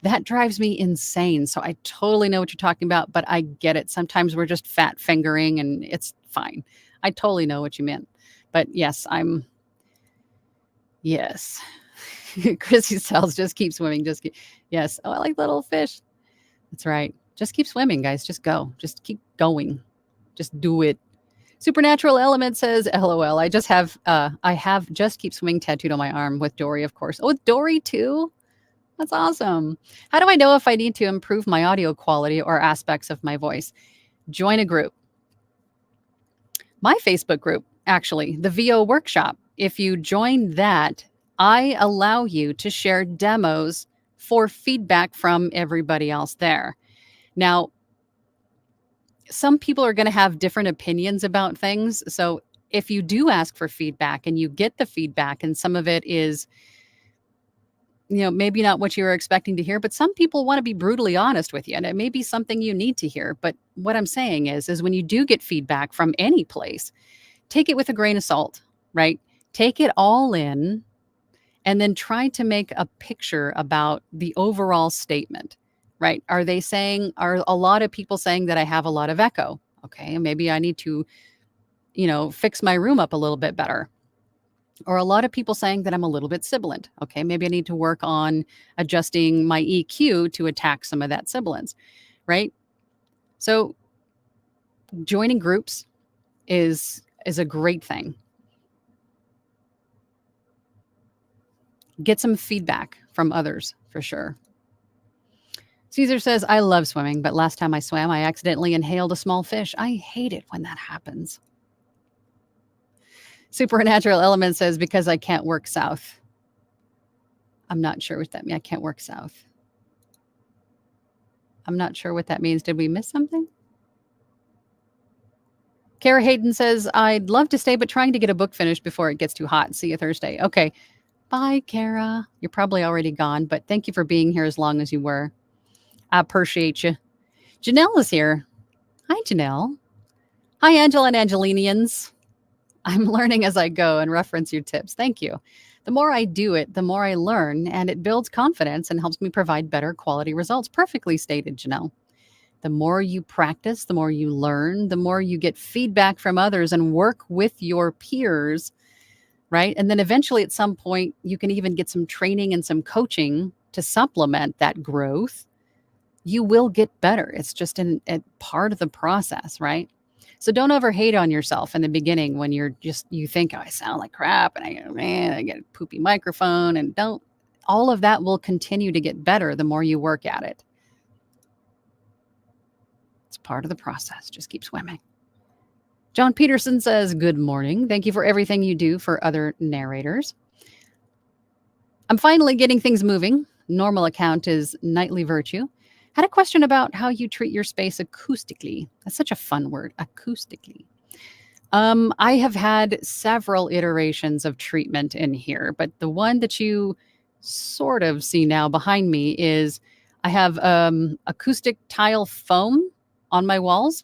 That drives me insane. So I totally know what you're talking about, but I get it. Sometimes we're just fat fingering and it's fine. I totally know what you meant. But yes, yes. Chrissy Sells, just keep swimming. Yes. Oh, I like little fish. That's right. Just keep swimming, guys. Just go. Just keep going. Just do it. Supernatural Element says, LOL. I have just keep swimming tattooed on my arm with Dory, of course. Oh, with Dory too? That's awesome. How do I know if I need to improve my audio quality or aspects of my voice? Join a group. My Facebook group, actually, the VO workshop. If you join that, I allow you to share demos for feedback from everybody else there. Now, some people are going to have different opinions about things. So if you do ask for feedback and you get the feedback, and some of it is, maybe not what you were expecting to hear, but some people want to be brutally honest with you, and it may be something you need to hear. But what I'm saying is when you do get feedback from any place, take it with a grain of salt, right? Take it all in and then try to make a picture about the overall statement, right? Are a lot of people saying that I have a lot of echo? Okay, maybe I need to, fix my room up a little bit better. Or a lot of people saying that I'm a little bit sibilant. Okay, maybe I need to work on adjusting my EQ to attack some of that sibilance, right? So joining groups is a great thing. Get some feedback from others for sure. Caesar says, I love swimming, but last time I swam, I accidentally inhaled a small fish. I hate it when that happens. Supernatural Element says, because I can't work south. I'm not sure what that means. I can't work south. I'm not sure what that means. Did we miss something? Kara Hayden says, I'd love to stay, but trying to get a book finished before it gets too hot. See you Thursday. Okay. Bye, Kara. You're probably already gone, but thank you for being here as long as you were. I appreciate you. Janelle is here. Hi, Janelle. Hi, Angela and Angelinians. I'm learning as I go and reference your tips. Thank you. The more I do it, the more I learn, and it builds confidence and helps me provide better quality results. Perfectly stated, Janelle. The more you practice, the more you learn, the more you get feedback from others and work with your peers, right? And then eventually at some point, you can even get some training and some coaching to supplement that growth. You will get better. It's just a part of the process, right? So don't ever hate on yourself in the beginning when you think, oh, I sound like crap and I get a poopy microphone, and all of that will continue to get better the more you work at it. It's part of the process. Just keep swimming. John Peterson says, good morning. Thank you for everything you do for other narrators. I'm finally getting things moving. Normal account is Nightly Virtue. Had a question about how you treat your space acoustically. That's such a fun word, acoustically. I have had several iterations of treatment in here, but the one that you sort of see now behind me is I have acoustic tile foam on my walls.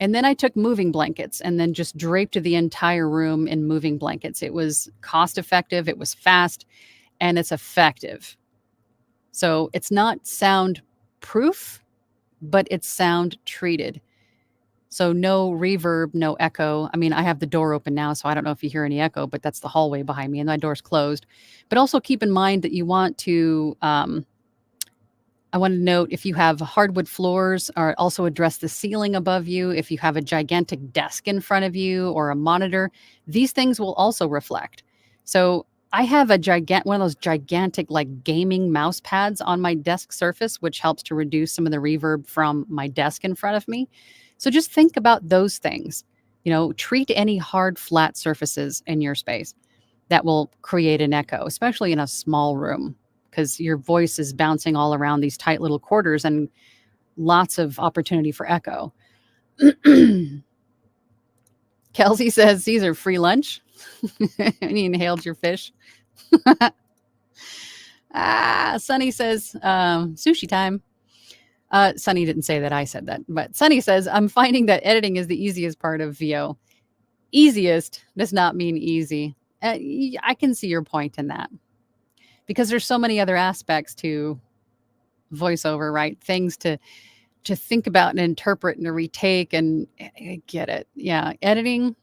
And then I took moving blankets and then just draped the entire room in moving blankets. It was cost effective, it was fast, and it's effective. So it's not sound proof, but it's sound treated. So no reverb, no echo. I mean, I have the door open now, so I don't know if you hear any echo, but that's the hallway behind me and my door's closed. But also keep in mind that you want to I want to note if you have hardwood floors, or also address the ceiling above you. If you have a gigantic desk in front of you or a monitor, these things will also reflect. So I have one of those gigantic like gaming mouse pads on my desk surface, which helps to reduce some of the reverb from my desk in front of me. So just think about those things. Treat any hard, flat surfaces in your space that will create an echo, especially in a small room, because your voice is bouncing all around these tight little quarters and lots of opportunity for echo. Kelsey says, Caesar, free lunch. And he inhaled your fish. Sunny says, sushi time. Sunny didn't say that I said that, but Sunny says, I'm finding that editing is the easiest part of VO. Easiest does not mean easy. I can see your point in that, because there's so many other aspects to voiceover, right? Things to think about and interpret and to retake, and I get it. Yeah, editing.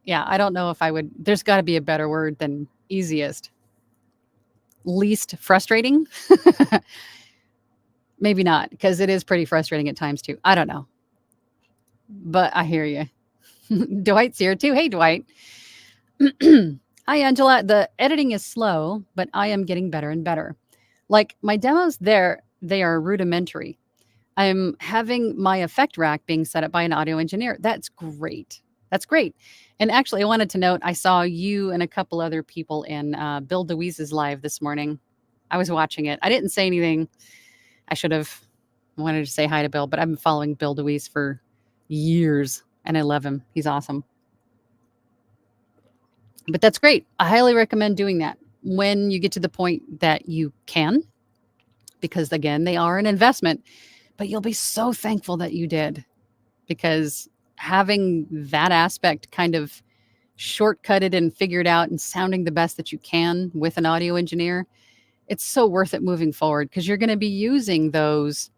Yeah, I don't know if I would. There's got to be a better word than easiest. Least frustrating? Maybe not, because it is pretty frustrating at times too. I don't know. But I hear you. Dwight's here too. Hey, Dwight. Hi, Angela. The editing is slow, but I am getting better and better. Like my demos there, they are rudimentary. I'm having my effect rack being set up by an audio engineer. That's great. That's great. And actually, I wanted to note, I saw you and a couple other people in Bill DeWeese's live this morning. I was watching it. I didn't say anything. I should have wanted to say hi to Bill, but I've been following Bill DeWeese for years, and I love him. He's awesome. But that's great. I highly recommend doing that when you get to the point that you can, because again, they are an investment, but you'll be so thankful that you did, because having that aspect kind of shortcutted and figured out and sounding the best that you can with an audio engineer, it's so worth it moving forward, because you're going to be using those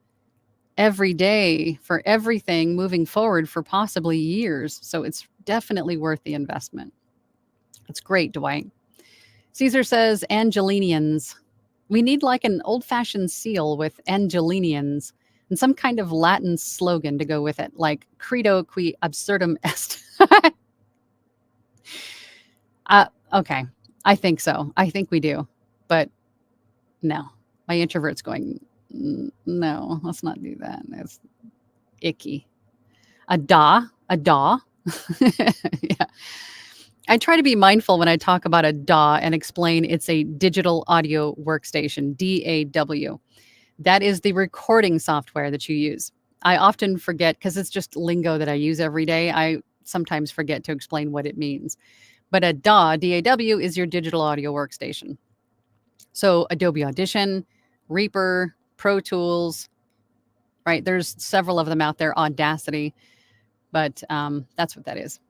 every day for everything moving forward for possibly years. So it's definitely worth the investment. It's great, Dwight. Caesar says, Angelinians. We need like an old-fashioned seal with Angelinians and some kind of Latin slogan to go with it, like credo qui absurdum est. Okay, I think so. I think we do. But no, my introvert's going, no, let's not do that. That's icky. A DAW. Yeah. I try to be mindful when I talk about a DAW and explain it's a digital audio workstation, DAW. That is the recording software that you use. I often forget, because it's just lingo that I use every day. I sometimes forget to explain what it means. But a DAW, DAW, is your digital audio workstation. So Adobe Audition, Reaper, Pro Tools, right? There's several of them out there, Audacity, but that's what that is.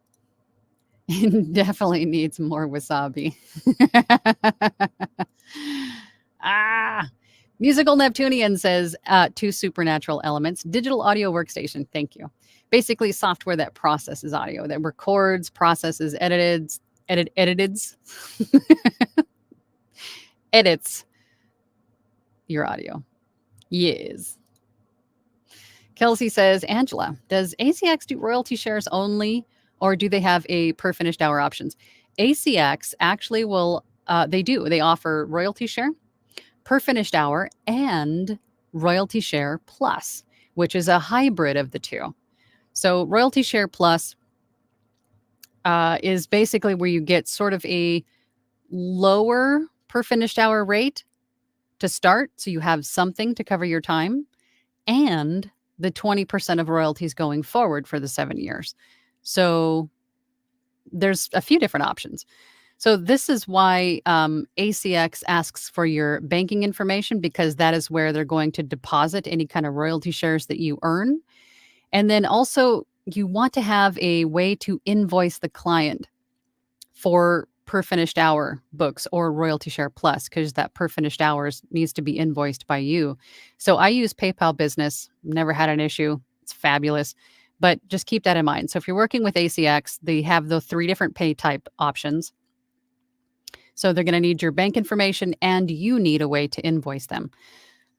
It definitely needs more wasabi. Musical Neptunian says, two supernatural elements, digital audio workstation. Thank you. Basically, software that processes audio, that records, processes, edits your audio. Yes. Kelsey says, Angela, does ACX do royalty shares only, or do they have a per finished hour options? ACX actually will, they do. They offer royalty share, per finished hour, and royalty share plus, which is a hybrid of the two. So royalty share plus is basically where you get sort of a lower per finished hour rate to start, so you have something to cover your time, and the 20% of royalties going forward for the 7 years. So there's a few different options. So this is why ACX asks for your banking information, because that is where they're going to deposit any kind of royalty shares that you earn. And then also you want to have a way to invoice the client for per finished hour books or royalty share plus, because that per finished hours needs to be invoiced by you. So I use PayPal Business, never had an issue. It's fabulous. But just keep that in mind. So if you're working with ACX, they have the 3 different pay type options. So they're going to need your bank information, and you need a way to invoice them.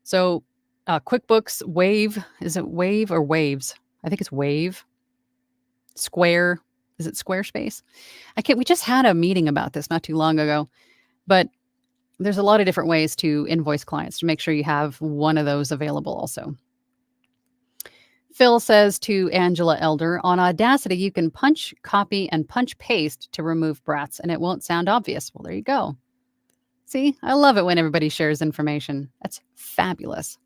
So QuickBooks, Wave. Is it Wave or Waves? I think it's Wave. Square. Is it Squarespace? I can't. We just had a meeting about this not too long ago, but there's a lot of different ways to invoice clients to make sure you have one of those available also. Phil says to Angela Elder, on Audacity, you can punch, copy, and punch paste to remove breaths, and it won't sound obvious. Well, there you go. See, I love it when everybody shares information. That's fabulous.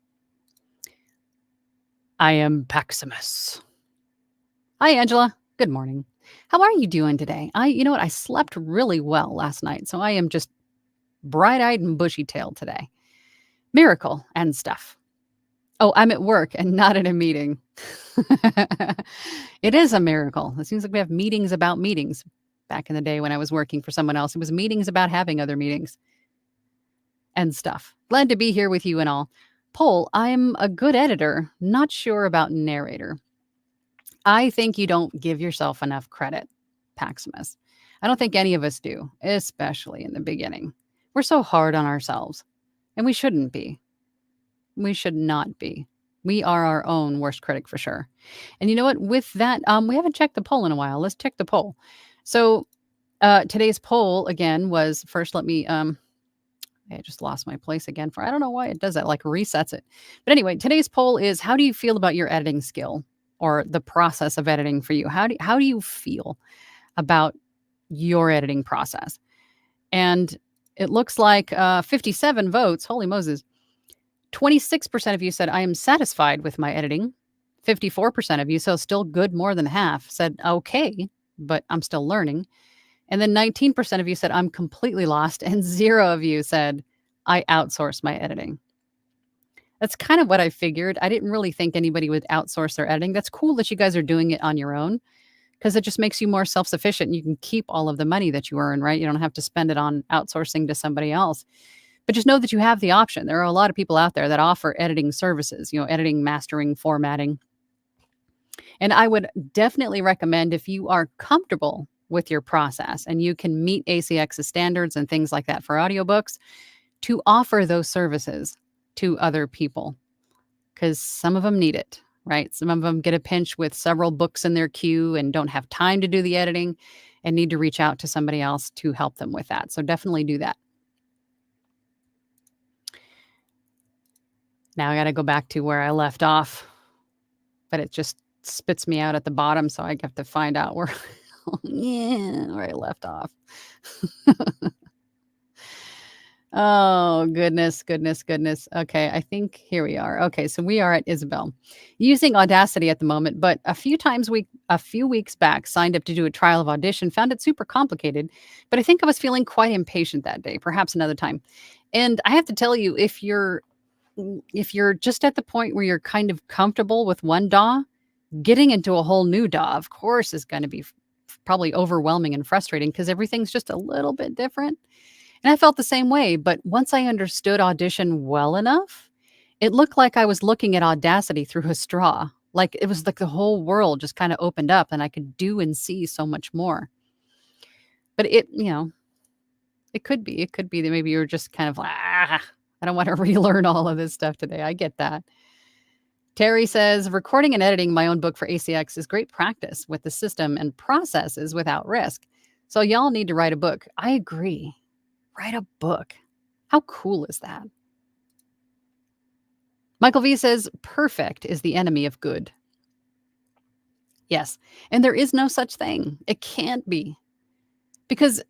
I am Paximus. Hi, Angela. Good morning. How are you doing today? You know what? I slept really well last night, so I am just bright-eyed and bushy-tailed today. Miracle and stuff. Oh, I'm at work and not in a meeting. It is a miracle. It seems like we have meetings about meetings. Back in the day when I was working for someone else, it was meetings about having other meetings and stuff. Glad to be here with you and all. Poll, I'm a good editor, not sure about narrator. I think you don't give yourself enough credit, Paximus. I don't think any of us do, especially in the beginning. We're so hard on ourselves, and we shouldn't be. We should not be. We are our own worst critic for sure. And you know what? With that, we haven't checked the poll in a while. Let's check the poll. So today's poll again was first. Let me. I just lost my place again. I don't know why it does that. Like resets it. But anyway, today's poll is: how do you feel about your editing skill or the process of editing for you? How do you feel about your editing process? And it looks like 57 votes. Holy Moses. 26% of you said, I am satisfied with my editing. 54% of you, so still good, more than half, said, okay, but I'm still learning. And then 19% of you said, I'm completely lost. And 0 of you said, I outsource my editing. That's kind of what I figured. I didn't really think anybody would outsource their editing. That's cool that you guys are doing it on your own because it just makes you more self-sufficient. You can keep all of the money that you earn, right? You don't have to spend it on outsourcing to somebody else. But just know that you have the option. There are a lot of people out there that offer editing services, editing, mastering, formatting. And I would definitely recommend if you are comfortable with your process and you can meet ACX's standards and things like that for audiobooks, to offer those services to other people because some of them need it, right? Some of them get a pinch with several books in their queue and don't have time to do the editing and need to reach out to somebody else to help them with that. So definitely do that. Now I got to go back to where I left off, but it just spits me out at the bottom. So I have to find out where I left off. Oh, goodness. Okay, I think here we are. Okay, so we are at Isabel. Using Audacity at the moment, but a few weeks back, signed up to do a trial of Audition, found it super complicated, but I think I was feeling quite impatient that day, perhaps another time. And I have to tell you, if you're just at the point where you're kind of comfortable with one DAW, getting into a whole new DAW, of course, is going to be probably overwhelming and frustrating because everything's just a little bit different. And I felt the same way. But once I understood Audition well enough, it looked like I was looking at Audacity through a straw. Like it was like the whole world just kind of opened up and I could do and see so much more. But it could be that maybe you're just kind of like, I don't want to relearn all of this stuff today. I get that. Terry says, recording and editing my own book for ACX is great practice with the system and processes without risk. So y'all need to write a book. I agree. Write a book. How cool is that? Michael V says, perfect is the enemy of good. Yes. And there is no such thing. It can't be. Because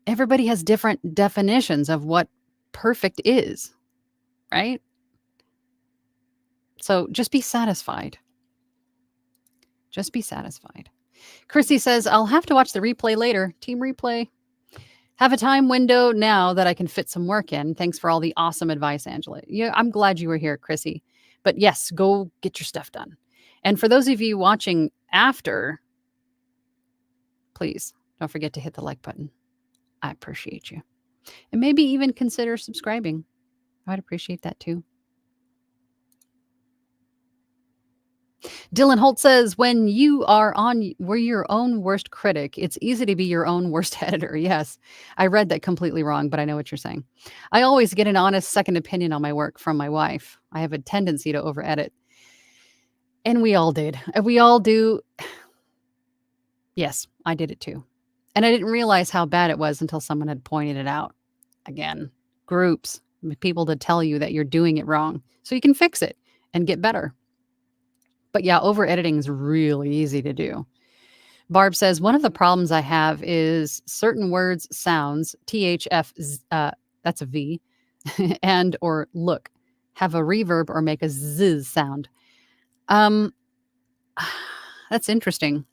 everybody has different definitions of what perfect is, right? So just be satisfied. Just be satisfied. Chrissy says, I'll have to watch the replay later. Team replay. Have a time window now that I can fit some work in. Thanks for all the awesome advice, Angela. Yeah, I'm glad you were here, Chrissy. But yes, go get your stuff done. And for those of you watching after, please don't forget to hit the like button. I appreciate you. And maybe even consider subscribing. I'd appreciate that too. Dylan Holt says, when you are on, we're your own worst critic. It's easy to be your own worst editor. Yes, I read that completely wrong, but I know what you're saying. I always get an honest second opinion on my work from my wife. I have a tendency to over edit. And we all did. We all do. Yes, I did it too. And I didn't realize how bad it was until someone had pointed it out. Again, groups, people to tell you that you're doing it wrong so you can fix it and get better. But yeah, over editing is really easy to do. Barb says, one of the problems I have is certain words, sounds, THF, that's a V, and or look, have a reverb or make a Z sound. That's interesting.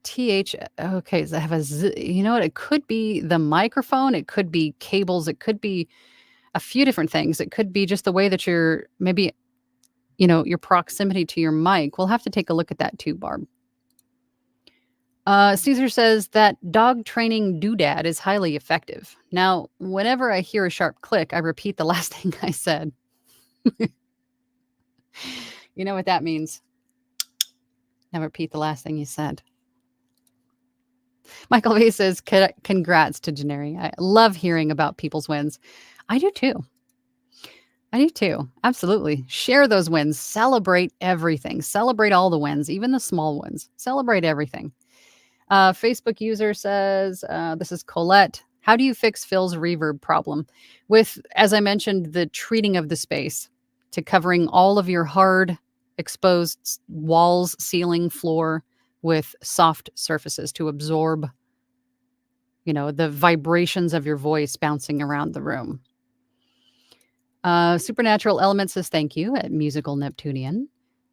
Okay, so I have a Z, you know what? It could be the microphone, it could be cables, it could be a few different things. It could be just the way that you're maybe, your proximity to your mic. We'll have to take a look at that too, Barb. Caesar says that dog training doodad is highly effective. Now, whenever I hear a sharp click, I repeat the last thing I said. You know what that means? Now repeat the last thing you said. Michael V says, congrats to Janeri. I love hearing about people's wins. I do too. Absolutely. Share those wins. Celebrate everything. Celebrate all the wins, even the small ones. Celebrate everything. Facebook user says, this is Colette. How do you fix Phil's reverb problem? With, as I mentioned, the treating of the space to covering all of your hard exposed walls, ceiling, floor with soft surfaces to absorb, the vibrations of your voice bouncing around the room. Supernatural Element says thank you at Musical Neptunian.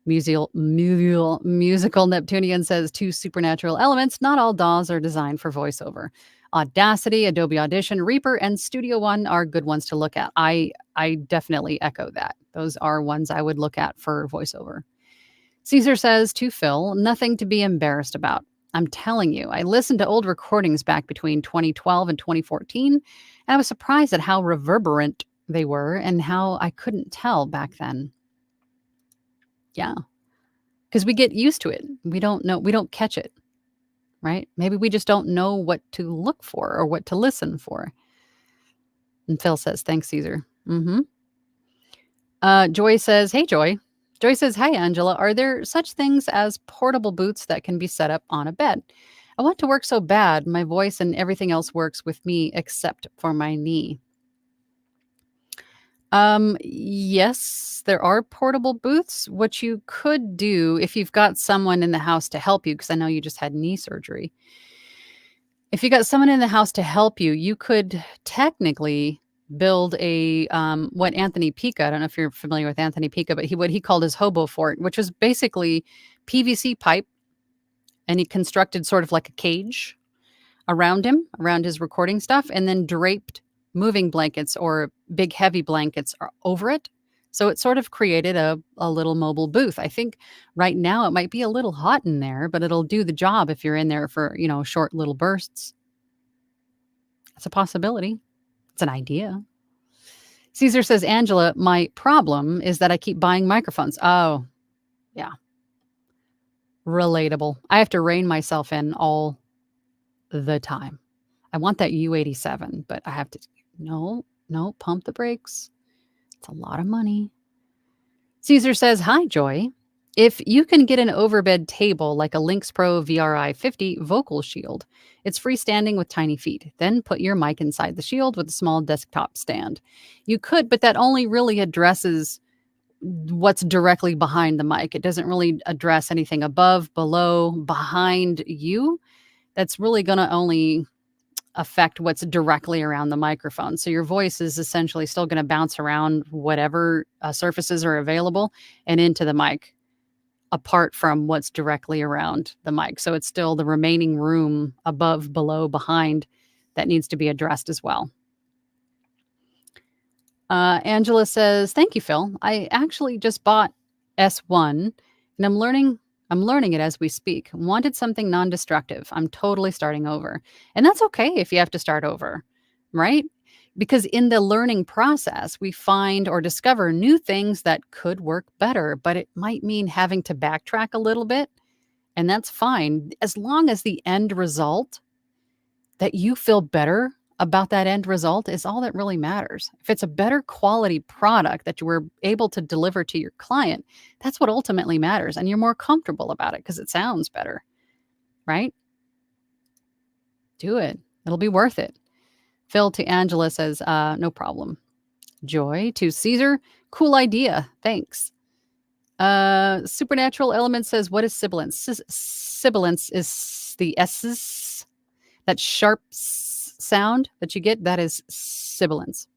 Musical Neptunian says 2 supernatural elements. Not all DAWs are designed for voiceover. Audacity, Adobe Audition, Reaper, and Studio One are good ones to look at. I definitely echo that. Those are ones I would look at for voiceover. Caesar says to Phil, nothing to be embarrassed about. I'm telling you, I listened to old recordings back between 2012 and 2014, and I was surprised at how reverberant they were and how I couldn't tell back then. Yeah. Because we get used to it. We don't catch it, right? Maybe we just don't know what to look for or what to listen for. And Phil says, thanks, Caesar. Joy says, hey, Joy. Joy says, hi, Angela. Are there such things as portable boots that can be set up on a bed? I want to work so bad. My voice and everything else works with me except for my knee. Yes, there are portable booths. What you could do if you've got someone in the house to help you, because I know you just had knee surgery. If you got someone in the house to help you, you could technically build a what Anthony Pica, I don't know if you're familiar with Anthony Pica, but what he called his hobo fort, which was basically PVC pipe, and he constructed sort of like a cage around him, around his recording stuff, and then draped moving blankets or big heavy blankets over it. So it sort of created a little mobile booth. I think right now it might be a little hot in there, but it'll do the job if you're in there for, short little bursts. It's a possibility. It's an idea. Caesar says, Angela, my problem is that I keep buying microphones. Oh, yeah. Relatable. I have to rein myself in all the time. I want that U87, but I have to, no, pump the brakes. It's a lot of money. Caesar says, hi, Joy. If you can get an overbed table like a Lynx Pro VRI 50 vocal shield, it's freestanding with tiny feet. Then put your mic inside the shield with a small desktop stand. You could, but that only really addresses what's directly behind the mic. It doesn't really address anything above, below, behind you. That's really going to only affect what's directly around the microphone. So your voice is essentially still going to bounce around whatever surfaces are available and into the mic, apart from what's directly around the mic. So it's still the remaining room above, below, behind that needs to be addressed as well. Angela says, thank you, Phil. I actually just bought S1 and I'm learning it as we speak. Wanted something non-destructive. I'm totally starting over. And that's okay if you have to start over. right? Because in the learning process, we find or discover new things that could work better, but it might mean having to backtrack a little bit. And that's fine as long as the end result that you feel better about that end result is all that really matters. If it's a better quality product that you were able to deliver to your client, that's what ultimately matters. And you're more comfortable about it because it sounds better, right? Do it. It'll be worth it. Phil to Angela says, no problem. Joy to Caesar, cool idea. Thanks. Supernatural Element says, what is sibilance? Sibilance is the S's, that sharp sound that you get. That is sibilance.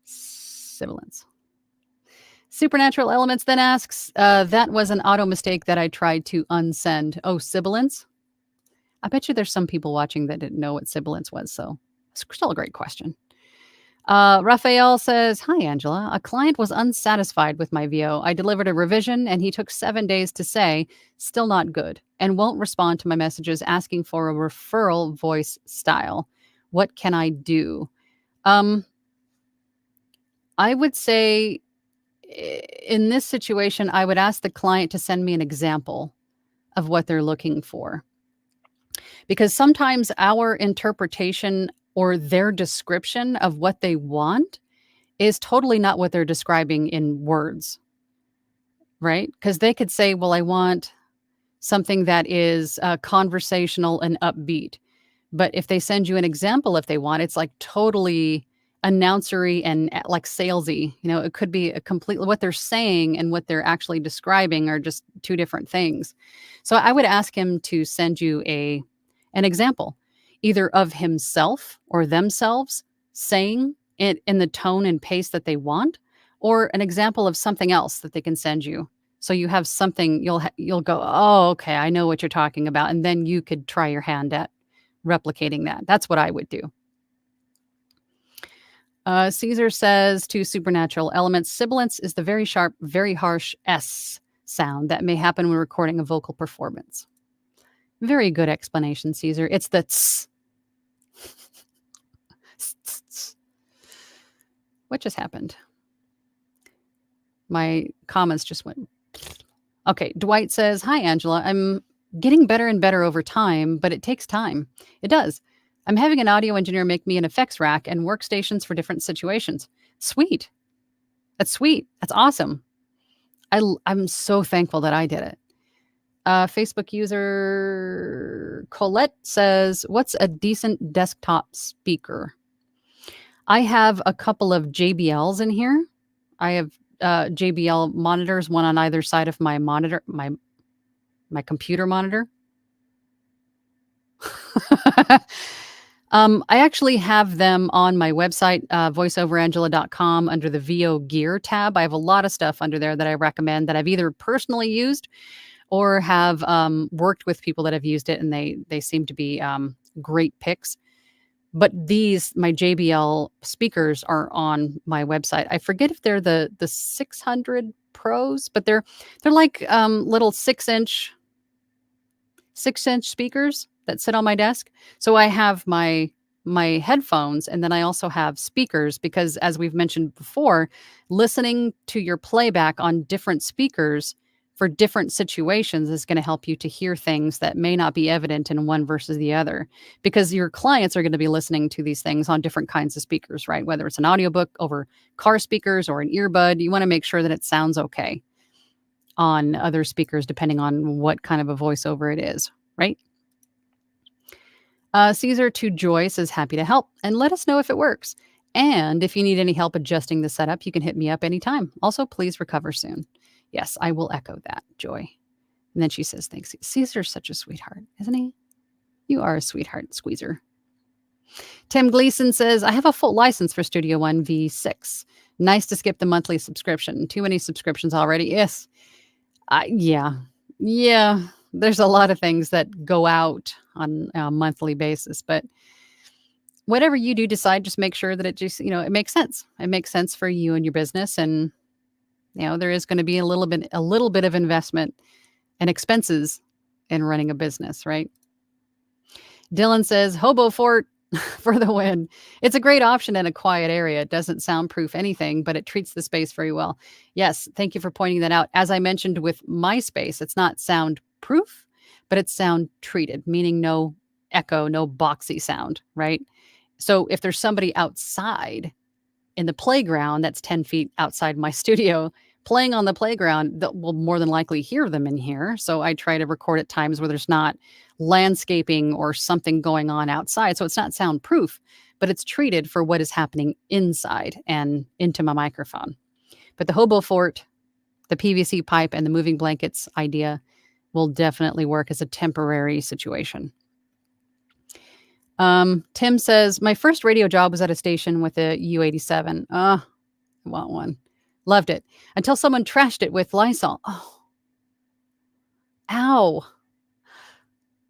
Sibilance. Supernatural Elements then asks, that was an auto mistake that I tried to unsend. Oh, sibilance? I bet you there's some people watching that didn't know what sibilance was, so it's still a great question. Raphael says, hi, Angela. A client was unsatisfied with my VO. I delivered a revision and he took 7 days to say, still not good, and won't respond to my messages asking for a referral voice style. What can I do? I would say in this situation, I would ask the client to send me an example of what they're looking for. Because sometimes our interpretation or their description of what they want is totally not what they're describing in words, right? Because they could say, well, I want something that is conversational and upbeat. But if they send you an example, if they want, it's like totally announcery and like salesy. It could be a completely what they're saying and what they're actually describing are just two different things. So I would ask him to send you an example, either of himself or themselves saying it in the tone and pace that they want, or an example of something else that they can send you. So you have something, you'll go, oh, okay, I know what you're talking about. And then you could try your hand at replicating that. That's what I would do. Caesar says to Supernatural Elements, sibilance is the very sharp, very harsh S sound that may happen when recording a vocal performance. Very good explanation, Caesar. It's the tss. What just happened? My comments just went. Okay, Dwight says, hi, Angela. I'm getting better and better over time, but it takes time. It does. I'm having an audio engineer make me an effects rack and workstations for different situations. Sweet. That's sweet. That's awesome. I'm so thankful that I did it. Facebook user Colette says, what's a decent desktop speaker? I have a couple of JBLs in here. I have JBL monitors, one on either side of my monitor, my computer monitor. I actually have them on my website, voiceoverangela.com, under the VO Gear tab. I have a lot of stuff under there that I recommend that I've either personally used or have worked with people that have used it, and they seem to be great picks. But my JBL speakers are on my website. I forget if they're the 600 Pros, but they're like little 6-inch speakers that sit on my desk. So I have my headphones, and then I also have speakers because, as we've mentioned before, listening to your playback on different speakers for different situations is going to help you to hear things that may not be evident in one versus the other, because your clients are going to be listening to these things on different kinds of speakers, right? Whether it's an audiobook over car speakers or an earbud, you want to make sure that it sounds okay on other speakers, depending on what kind of a voiceover it is, right? Caesar to Joyce is happy to help and let us know if it works. And if you need any help adjusting the setup, you can hit me up anytime. Also, please recover soon. Yes, I will echo that, Joy. And then she says, thanks. Caesar's such a sweetheart, isn't he? You are a sweetheart, Squeezer. Tim Gleason says, I have a full license for Studio One V6. Nice to skip the monthly subscription. Too many subscriptions already. Yes. Yeah. There's a lot of things that go out on a monthly basis, but whatever you do decide, just make sure that it just, it makes sense. It makes sense for you and your business. And, there is going to be a little bit of investment and expenses in running a business, right? Dylan says, Hobo Fort, for the win. It's a great option in a quiet area. It doesn't soundproof anything, but it treats the space very well. Yes, thank you for pointing that out. As I mentioned with my space, it's not soundproof, but it's sound treated, meaning no echo, no boxy sound, right? So if there's somebody outside in the playground that's 10 feet outside my studio playing on the playground, that will more than likely hear them in here. So I try to record at times where there's not landscaping or something going on outside. So it's not soundproof, but it's treated for what is happening inside and into my microphone. But the hobo fort, the PVC pipe, and the moving blankets idea will definitely work as a temporary situation. Tim says, my first radio job was at a station with a U87. I want one. Loved it. Until someone trashed it with Lysol. Oh. Ow.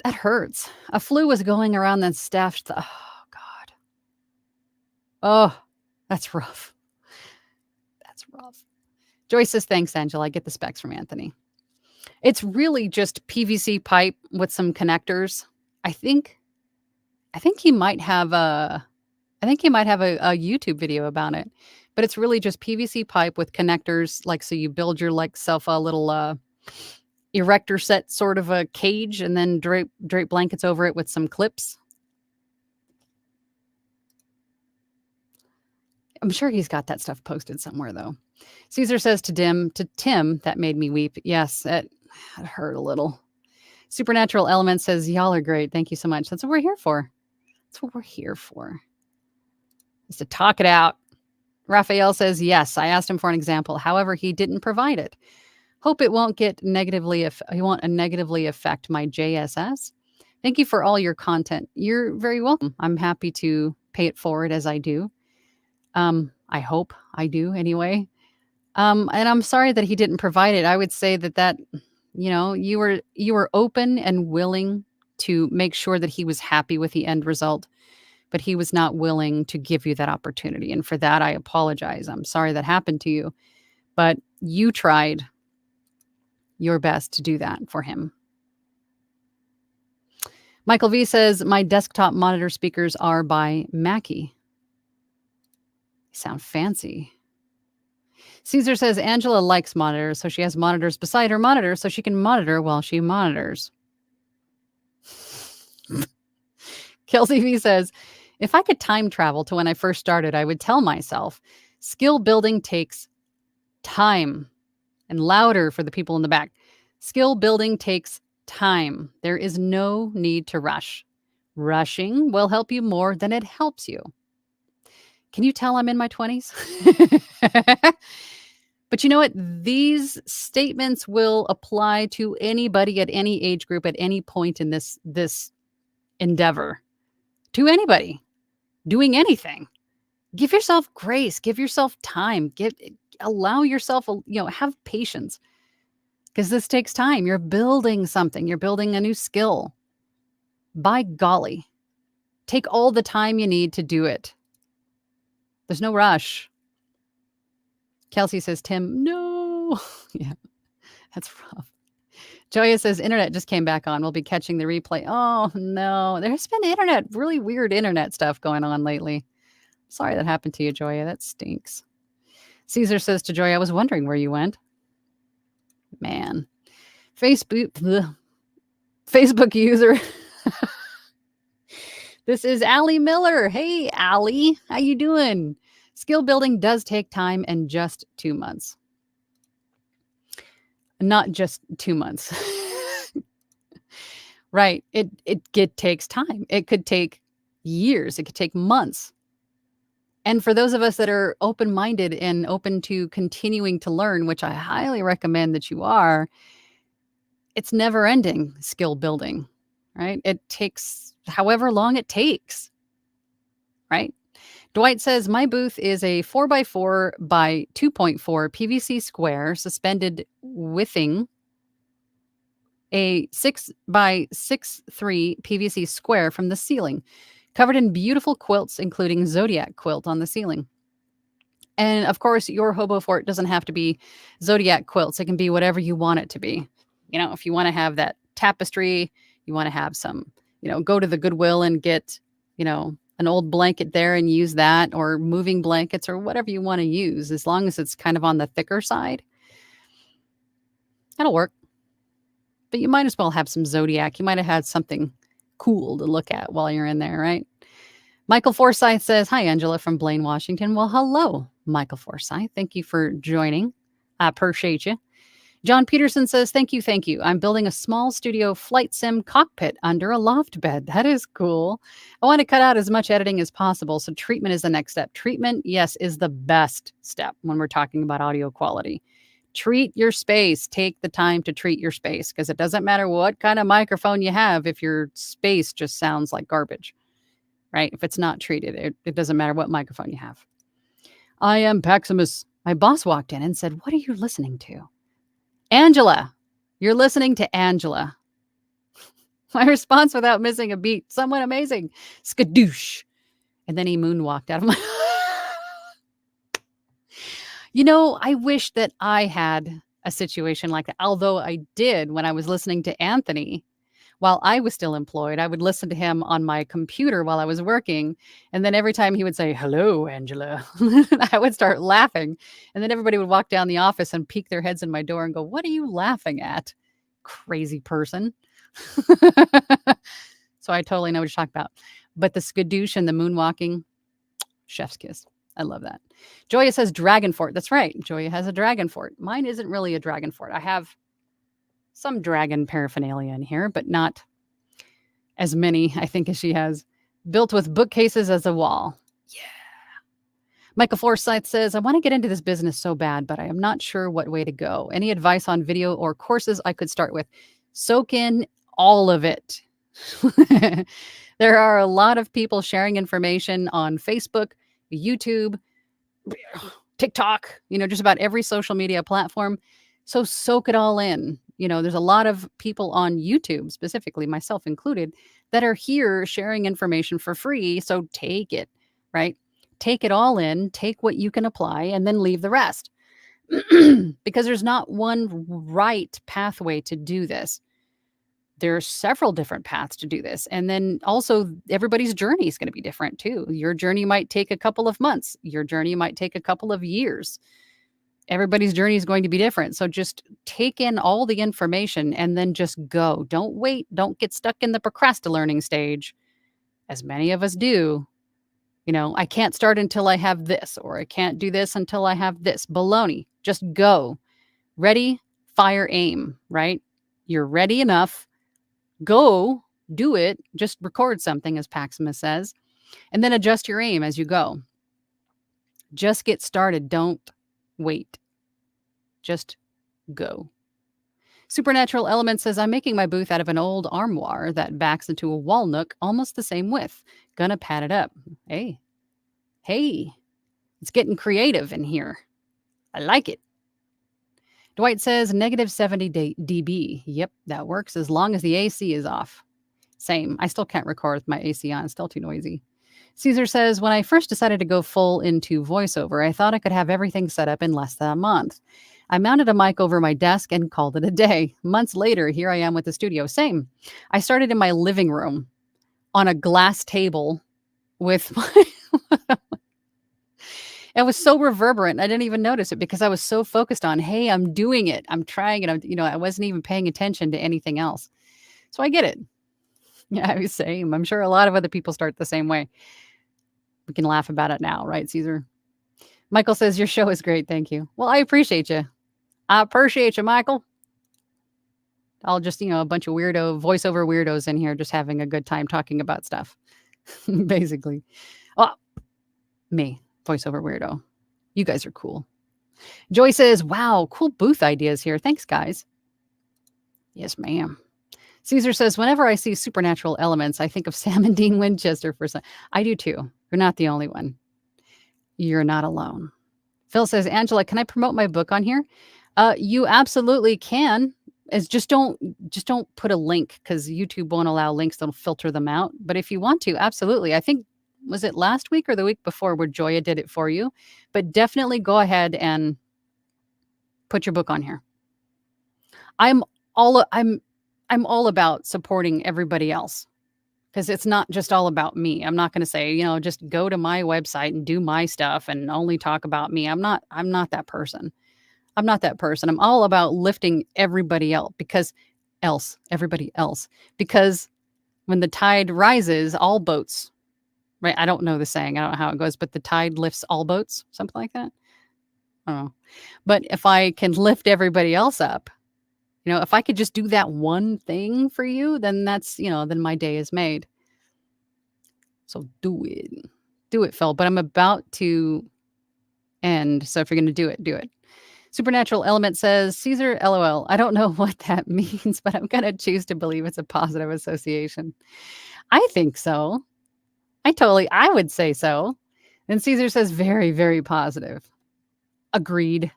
That hurts. A flu was going around that staff. Oh, God. Oh, that's rough. That's rough. Joyce says, thanks, Angela. I get the specs from Anthony. It's really just PVC pipe with some connectors. I think he might have a YouTube video about it, but it's really just PVC pipe with connectors. Like, so you build your self a little erector set, sort of a cage, and then drape blankets over it with some clips. I'm sure he's got that stuff posted somewhere, though. Caesar says to Tim, that made me weep. Yes, it hurt a little. Supernatural Element says, y'all are great. Thank you so much. That's what we're here for. That's what we're here for. Is to talk it out. Raphael says, yes, I asked him for an example. However, he didn't provide it. Hope it won't negatively affect my JSS. Thank you for all your content. You're very welcome. I'm happy to pay it forward as I do. I hope I do anyway. And I'm sorry that he didn't provide it. I would say that you were open and willing to make sure that he was happy with the end result, but he was not willing to give you that opportunity. And for that, I apologize. I'm sorry that happened to you, but you tried your best to do that for him. Michael V says, my desktop monitor speakers are by Mackie. They sound fancy. Caesar says, Angela likes monitors, so she has monitors beside her monitor so she can monitor while she monitors. Kelsey V says, if I could time travel to when I first started, I would tell myself, skill building takes time. And louder for the people in the back. Skill building takes time. There is no need to rush. Rushing will help you more than it helps you. Can you tell I'm in my 20s? But you know what? These statements will apply to anybody at any age group at any point in this endeavor. To anybody doing anything. Give yourself grace. Give yourself time. Allow yourself, have patience. Because this takes time. You're building something. You're building a new skill. By golly, take all the time you need to do it. There's no rush. Kelsey says, Tim, no. Yeah, that's rough. Joya says, internet just came back on. We'll be catching the replay. Oh, no. There's been really weird internet stuff going on lately. Sorry that happened to you, Joya. That stinks. Caesar says to Joy, I was wondering where you went. Man. Facebook user. This is Allie Miller. Hey, Allie. How you doing? Skill building does take time and just 2 months. Not just 2 months. Right. It takes time. It could take years. It could take months. And for those of us that are open-minded and open to continuing to learn, which I highly recommend that you are, it's never-ending skill building, right? It takes however long it takes, right? Dwight says, my booth is a 4x4 by 2.4 PVC square suspended withing a 6x6.3 PVC square from the ceiling, covered in beautiful quilts, including Zodiac quilt on the ceiling. And of course, your hobo fort doesn't have to be Zodiac quilts. It can be whatever you want it to be. If you want to have that tapestry, you want to have some, go to the Goodwill and get, an old blanket there and use that, or moving blankets or whatever you want to use, as long as it's kind of on the thicker side. That'll work. But you might as well have some Zodiac. You might have had something cool to look at while you're in there, right? Michael Forsyth says, "Hi, Angela from Blaine, Washington." Well, hello, Michael Forsyth. Thank you for joining. I appreciate you. John Peterson says, "Thank you, thank you. I'm building a small studio flight sim cockpit under a loft bed." That is cool. I want to cut out as much editing as possible, so treatment is the next step. Treatment, yes, is the best step when we're talking about audio quality. Treat your space. Take the time to treat your space, because it doesn't matter what kind of microphone you have if your space just sounds like garbage, right? If it's not treated, it doesn't matter what microphone you have. I am Paximus. My boss walked in and said, "What are you listening to?" Angela. You're listening to Angela. My response without missing a beat, somewhat amazing. Skadoosh. And then he moonwalked out of my... I wish that I had a situation like that. Although I did when I was listening to Anthony while I was still employed. I would listen to him on my computer while I was working. And then every time he would say, "Hello, Angela," I would start laughing. And then everybody would walk down the office and peek their heads in my door and go, "What are you laughing at, crazy person?" So I totally know what you're talking about. But the skadoosh and the moonwalking, chef's kiss. I love that. Joya says dragon fort. That's right. Joya has a dragon fort. Mine isn't really a dragon fort. I have some dragon paraphernalia in here, but not as many, I think, as she has. Built with bookcases as a wall. Yeah. Michael Forsyth says, "I want to get into this business so bad, but I am not sure what way to go. Any advice on video or courses I could start with?" Soak in all of it. There are a lot of people sharing information on Facebook, YouTube, TikTok, just about every social media platform. So soak it all in. There's a lot of people on YouTube, specifically myself included, that are here sharing information for free. So take it, right? Take it all in, take what you can apply, and then leave the rest. Because there's not one right pathway to do this. There are several different paths to do this. And then also everybody's journey is going to be different too. Your journey might take a couple of months. Your journey might take a couple of years. Everybody's journey is going to be different. So just take in all the information and then just go. Don't wait. Don't get stuck in the procrastinating stage, as many of us do. I can't start until I have this, or I can't do this until I have this. Baloney. Just go. Ready, fire, aim, right? You're ready enough. Go, do it. Just record something, as Paximus says, and then adjust your aim as you go. Just get started. Don't wait. Just go. Supernatural Element says, "I'm making my booth out of an old armoire that backs into a wall nook almost the same width. Gonna pad it up." Hey, it's getting creative in here. I like it. Dwight says, -70 dB. Yep, that works as long as the AC is off. Same. I still can't record with my AC on. It's still too noisy. Caesar says, "When I first decided to go full into voiceover, I thought I could have everything set up in less than a month. I mounted a mic over my desk and called it a day. Months later, here I am with the studio. Same. I started in my living room on a glass table with my... It was so reverberant. I didn't even notice it because I was so focused on, hey, I'm doing it. I'm trying it. I wasn't even paying attention to anything else. So I get it. Yeah, same. I'm sure a lot of other people start the same way. We can laugh about it now, right, Caesar? Michael says, "Your show is great. Thank you." Well, I appreciate you. I appreciate you, Michael. I'll just, a bunch of voiceover weirdos in here just having a good time talking about stuff, basically. Well, me, voiceover weirdo. You guys are cool. Joy says, "Wow, cool booth ideas here. Thanks, guys." Yes, ma'am. Caesar says, "Whenever I see supernatural elements, I think of Sam and Dean Winchester for some." I do too. You're not the only one. You're not alone. Phil says, "Angela, can I promote my book on here?" You absolutely can. Just don't put a link, because YouTube won't allow links. They'll filter them out. But if you want to, absolutely. I think, was it last week or the week before where Joya did it for you? But definitely go ahead and put your book on here. I'm all about supporting everybody else. because it's not just all about me. I'm not going to say, just go to my website and do my stuff and only talk about me. I'm not that person. I'm not that person. I'm all about lifting everybody else, because when the tide rises, all boats, right? I don't know the saying. I don't know how it goes, but the tide lifts all boats, something like that. I don't know. But if I can lift everybody else up, if I could just do that one thing for you, then then my day is made. So do it. Do it, Phil. But I'm about to end. So if you're going to do it, do it. Supernatural Element says, Caesar, LOL. I don't know what that means, but I'm going to choose to believe it's a positive association. I think so. I would say so. And Caesar says, very, very positive. Agreed.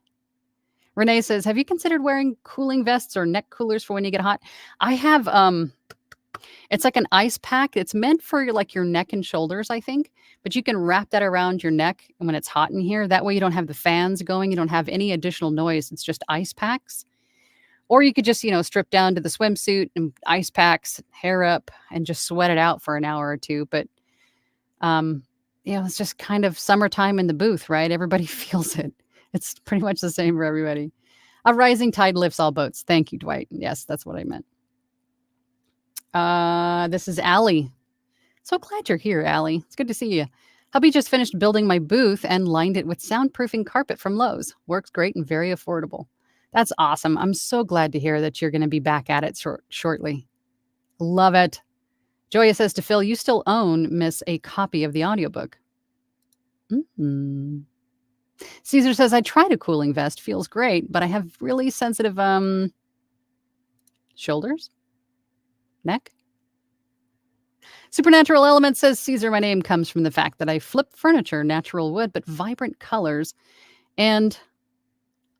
Renee says, have you considered wearing cooling vests or neck coolers for when you get hot? I have, it's like an ice pack. It's meant for your neck and shoulders, I think. But you can wrap that around your neck when it's hot in here. That way you don't have the fans going. You don't have any additional noise. It's just ice packs. Or you could just, strip down to the swimsuit and ice packs, hair up, and just sweat it out for an hour or two. But, it's just kind of summertime in the booth, right? Everybody feels it. It's pretty much the same for everybody. A rising tide lifts all boats. Thank you, Dwight. Yes, that's what I meant. This is Allie. So glad you're here, Allie. It's good to see you. Hubby just finished building my booth and lined it with soundproofing carpet from Lowe's. Works great and very affordable. That's awesome. I'm so glad to hear that you're going to be back at it shortly. Love it. Joya says to Phil, you still own Miss a copy of the audiobook. Mm-hmm. Caesar says, I tried a cooling vest. Feels great, but I have really sensitive shoulders, neck. Supernatural Element says, Caesar, my name comes from the fact that I flip furniture, natural wood, but vibrant colors. And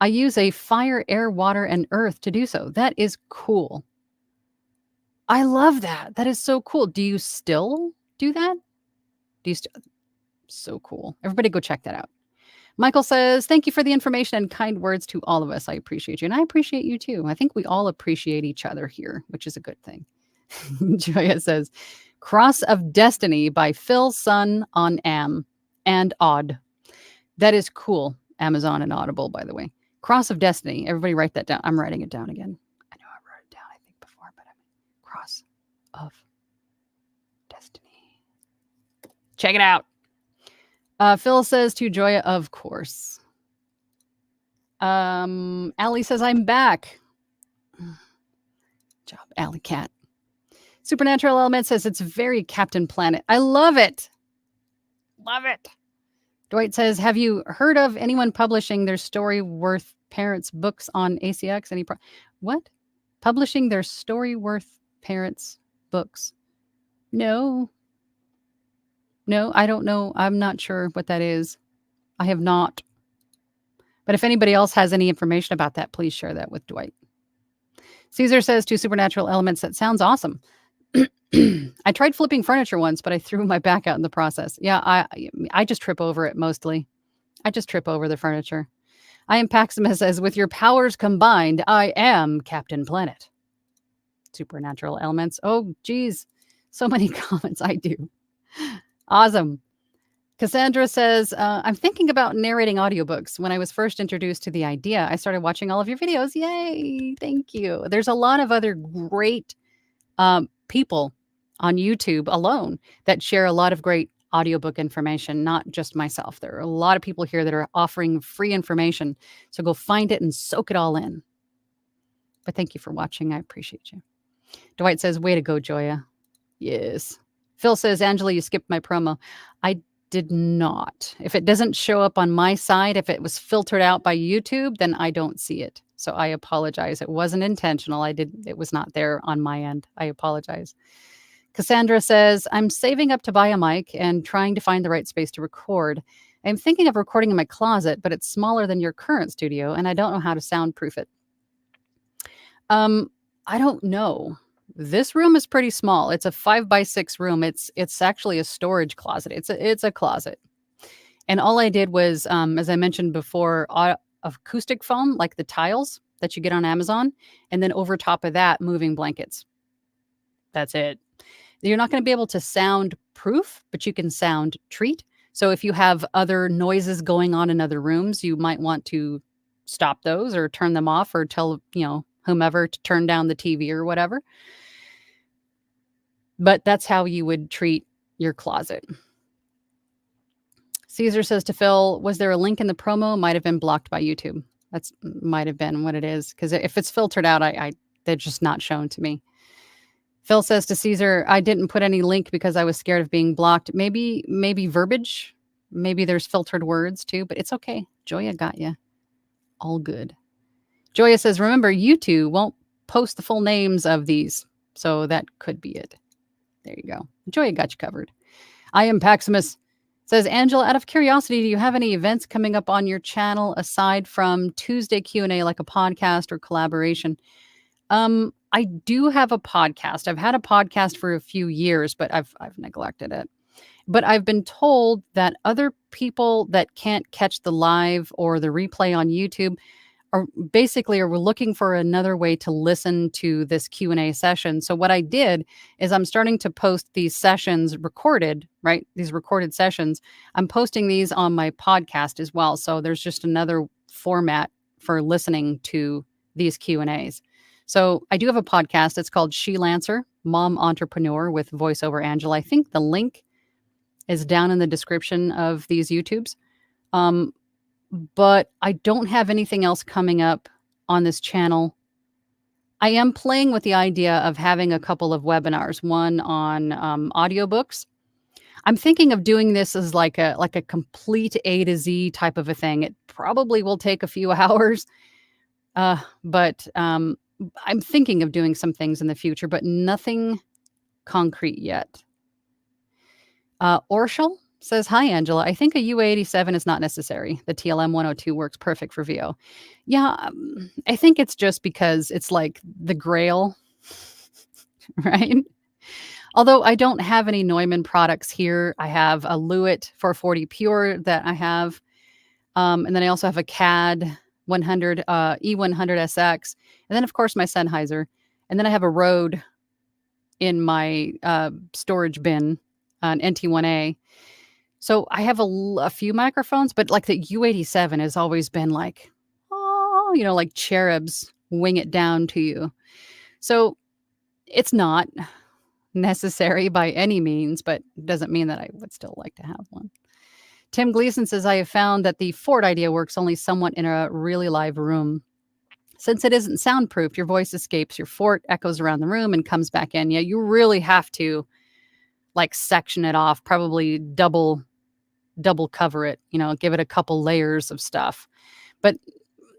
I use a fire, air, water, and earth to do so. That is cool. I love that. That is so cool. Do you still do that? So cool. Everybody go check that out. Michael says, thank you for the information and kind words to all of us. I appreciate you. And I appreciate you too. I think we all appreciate each other here, which is a good thing. Joya says, Cross of Destiny by Phil Sun on Am and Odd. That is cool. Amazon and Audible, by the way. Cross of Destiny. Everybody write that down. I'm writing it down again. I know I wrote it down, I think, before, but Cross of Destiny. Check it out. Phil says to Joya, of course. Allie says, I'm back. Good job, Allie Cat. Supernatural Element says it's very Captain Planet. I love it. Love it. Dwight says, have you heard of anyone publishing their Storyworth parents' books on ACX? What? Publishing their Storyworth parents' books? No, I don't know. I'm not sure what that is. I have not. But if anybody else has any information about that, please share that with Dwight. Caesar says to Supernatural Elements, that sounds awesome. I tried flipping furniture once, but I threw my back out in the process. Yeah, I just trip over it mostly. I just trip over the furniture. I am Paximus says, with your powers combined, I am Captain Planet. Supernatural Elements. Oh, geez. So many comments. I do. Awesome. Cassandra says, I'm thinking about narrating audiobooks. When I was first introduced to the idea, I started watching all of your videos. Yay. Thank you. There's a lot of other great people on YouTube alone that share a lot of great audiobook information, not just myself. There are a lot of people here that are offering free information. So go find it and soak it all in. But thank you for watching. I appreciate you. Dwight says, way to go, Joya. Yes. Phil says, Angela, you skipped my promo. I did not. If it doesn't show up on my side, if it was filtered out by YouTube, then I don't see it. So I apologize. It wasn't intentional. It was not there on my end. I apologize. Cassandra says, I'm saving up to buy a mic and trying to find the right space to record. I'm thinking of recording in my closet, but it's smaller than your current studio, and I don't know how to soundproof it. I don't know. This room is pretty small. It's a 5x6 room. It's actually a storage closet. It's a closet. And all I did was, as I mentioned before, acoustic foam, like the tiles that you get on Amazon. And then over top of that, moving blankets. That's it. You're not going to be able to sound proof, but you can sound treat. So if you have other noises going on in other rooms, you might want to stop those or turn them off or tell, whomever to turn down the TV or whatever. But that's how you would treat your closet. Caesar says to Phil, was there a link in the promo? Might have been blocked by YouTube. That's might have been what it is. Because if it's filtered out, they're just not shown to me. Phil says to Caesar, I didn't put any link because I was scared of being blocked. Maybe verbiage. Maybe there's filtered words too, but it's okay. Joya got you. All good. Joya says, remember, you two won't post the full names of these. So that could be it. There you go. Joya got you covered. I am Paximus. Says, Angela, out of curiosity, do you have any events coming up on your channel aside from Tuesday Q&A, like a podcast or collaboration? I do have a podcast. I've had a podcast for a few years, but I've neglected it. But I've been told that other people that can't catch the live or the replay on YouTube are looking for another way to listen to this Q&A session. So what I did is I'm starting to post these sessions recorded, right? These recorded sessions. I'm posting these on my podcast as well. So there's just another format for listening to these Q&As. So I do have a podcast. It's called She Lancer, Mom Entrepreneur with VoiceOverAngela. I think the link is down in the description of these YouTubes. But I don't have anything else coming up on this channel. I am playing with the idea of having a couple of webinars, one on audiobooks. I'm thinking of doing this as like a complete A to Z type of a thing. It probably will take a few hours, but I'm thinking of doing some things in the future, but nothing concrete yet. Orshel says, hi, Angela. I think a UA87 is not necessary. The TLM 102 works perfect for VO. Yeah, I think it's just because it's like the grail, right? Although I don't have any Neumann products here. I have a Lewitt 440 Pure that I have. And then I also have a CAD 100, E100SX. And then, of course, my Sennheiser. And then I have a Rode in my storage bin, an NT1A. So I have a few microphones, but like the U87 has always been like, like cherubs wing it down to you. So it's not necessary by any means, but doesn't mean that I would still like to have one. Tim Gleason says, I have found that the Ford idea works only somewhat in a really live room. Since it isn't soundproofed, your voice escapes your fort, echoes around the room, and comes back in. Yeah, you really have to like section it off, probably double cover it, give it a couple layers of stuff. But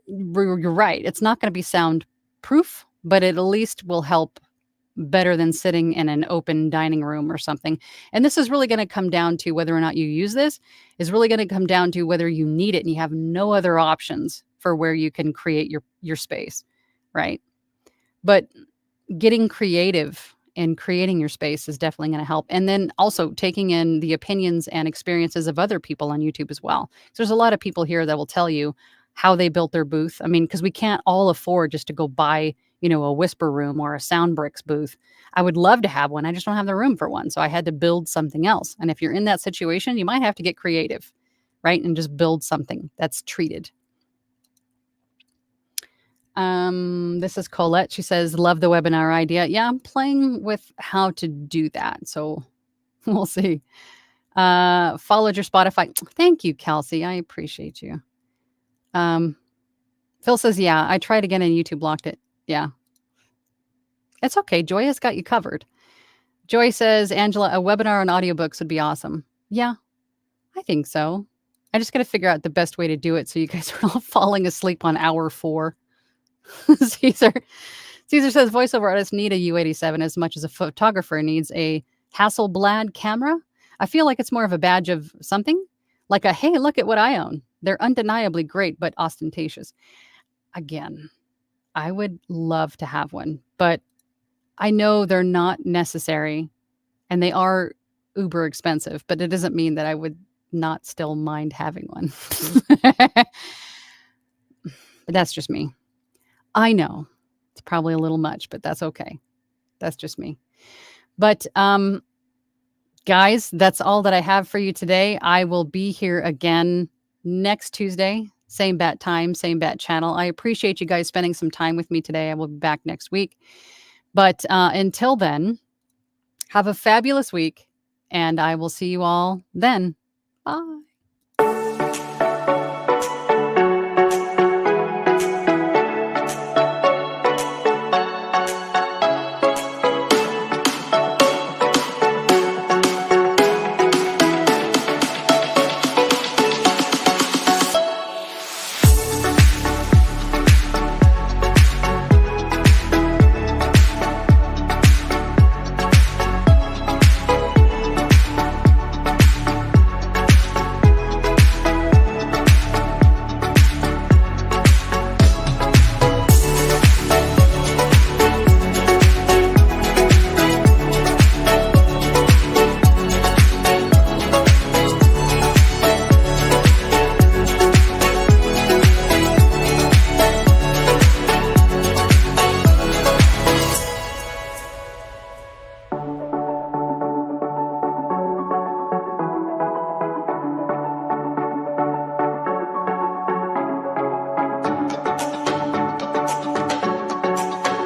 you're right. It's not going to be soundproof, but it at least will help better than sitting in an open dining room or something. And this is really going to come down to whether or not you use this, is really going to come down to whether you need it and you have no other options for where you can create your space, right? But getting creative and creating your space is definitely going to help. And then also taking in the opinions and experiences of other people on YouTube as well. So there's a lot of people here that will tell you how they built their booth. I mean, because we can't all afford just to go buy, a Whisper Room or a Soundbricks booth. I would love to have one. I just don't have the room for one. So I had to build something else. And if you're in that situation, you might have to get creative, right? And just build something that's treated. This is Colette. She says, love the webinar idea. Yeah, I'm playing with how to do that. So we'll see. Followed your Spotify. Thank you, Kelsey. I appreciate you. Phil says, yeah, I tried again and YouTube blocked it. Yeah. It's okay. Joy has got you covered. Joy says, Angela, a webinar on audiobooks would be awesome. Yeah, I think so. I just got to figure out the best way to do it so you guys are all falling asleep on hour 4. Caesar says, voiceover artists need a U87 as much as a photographer needs a Hasselblad camera. I feel like it's more of a badge of something, like a, hey, look at what I own. They're undeniably great, but ostentatious. Again, I would love to have one, but I know they're not necessary and they are uber expensive, but it doesn't mean that I would not still mind having one. But that's just me. I know it's probably a little much, but that's okay. That's just me. But guys, that's all that I have for you today. I will be here again next Tuesday, same bat time, same bat channel. I appreciate you guys spending some time with me today. I will be back next week. But until then, have a fabulous week, and I will see you all then. Bye.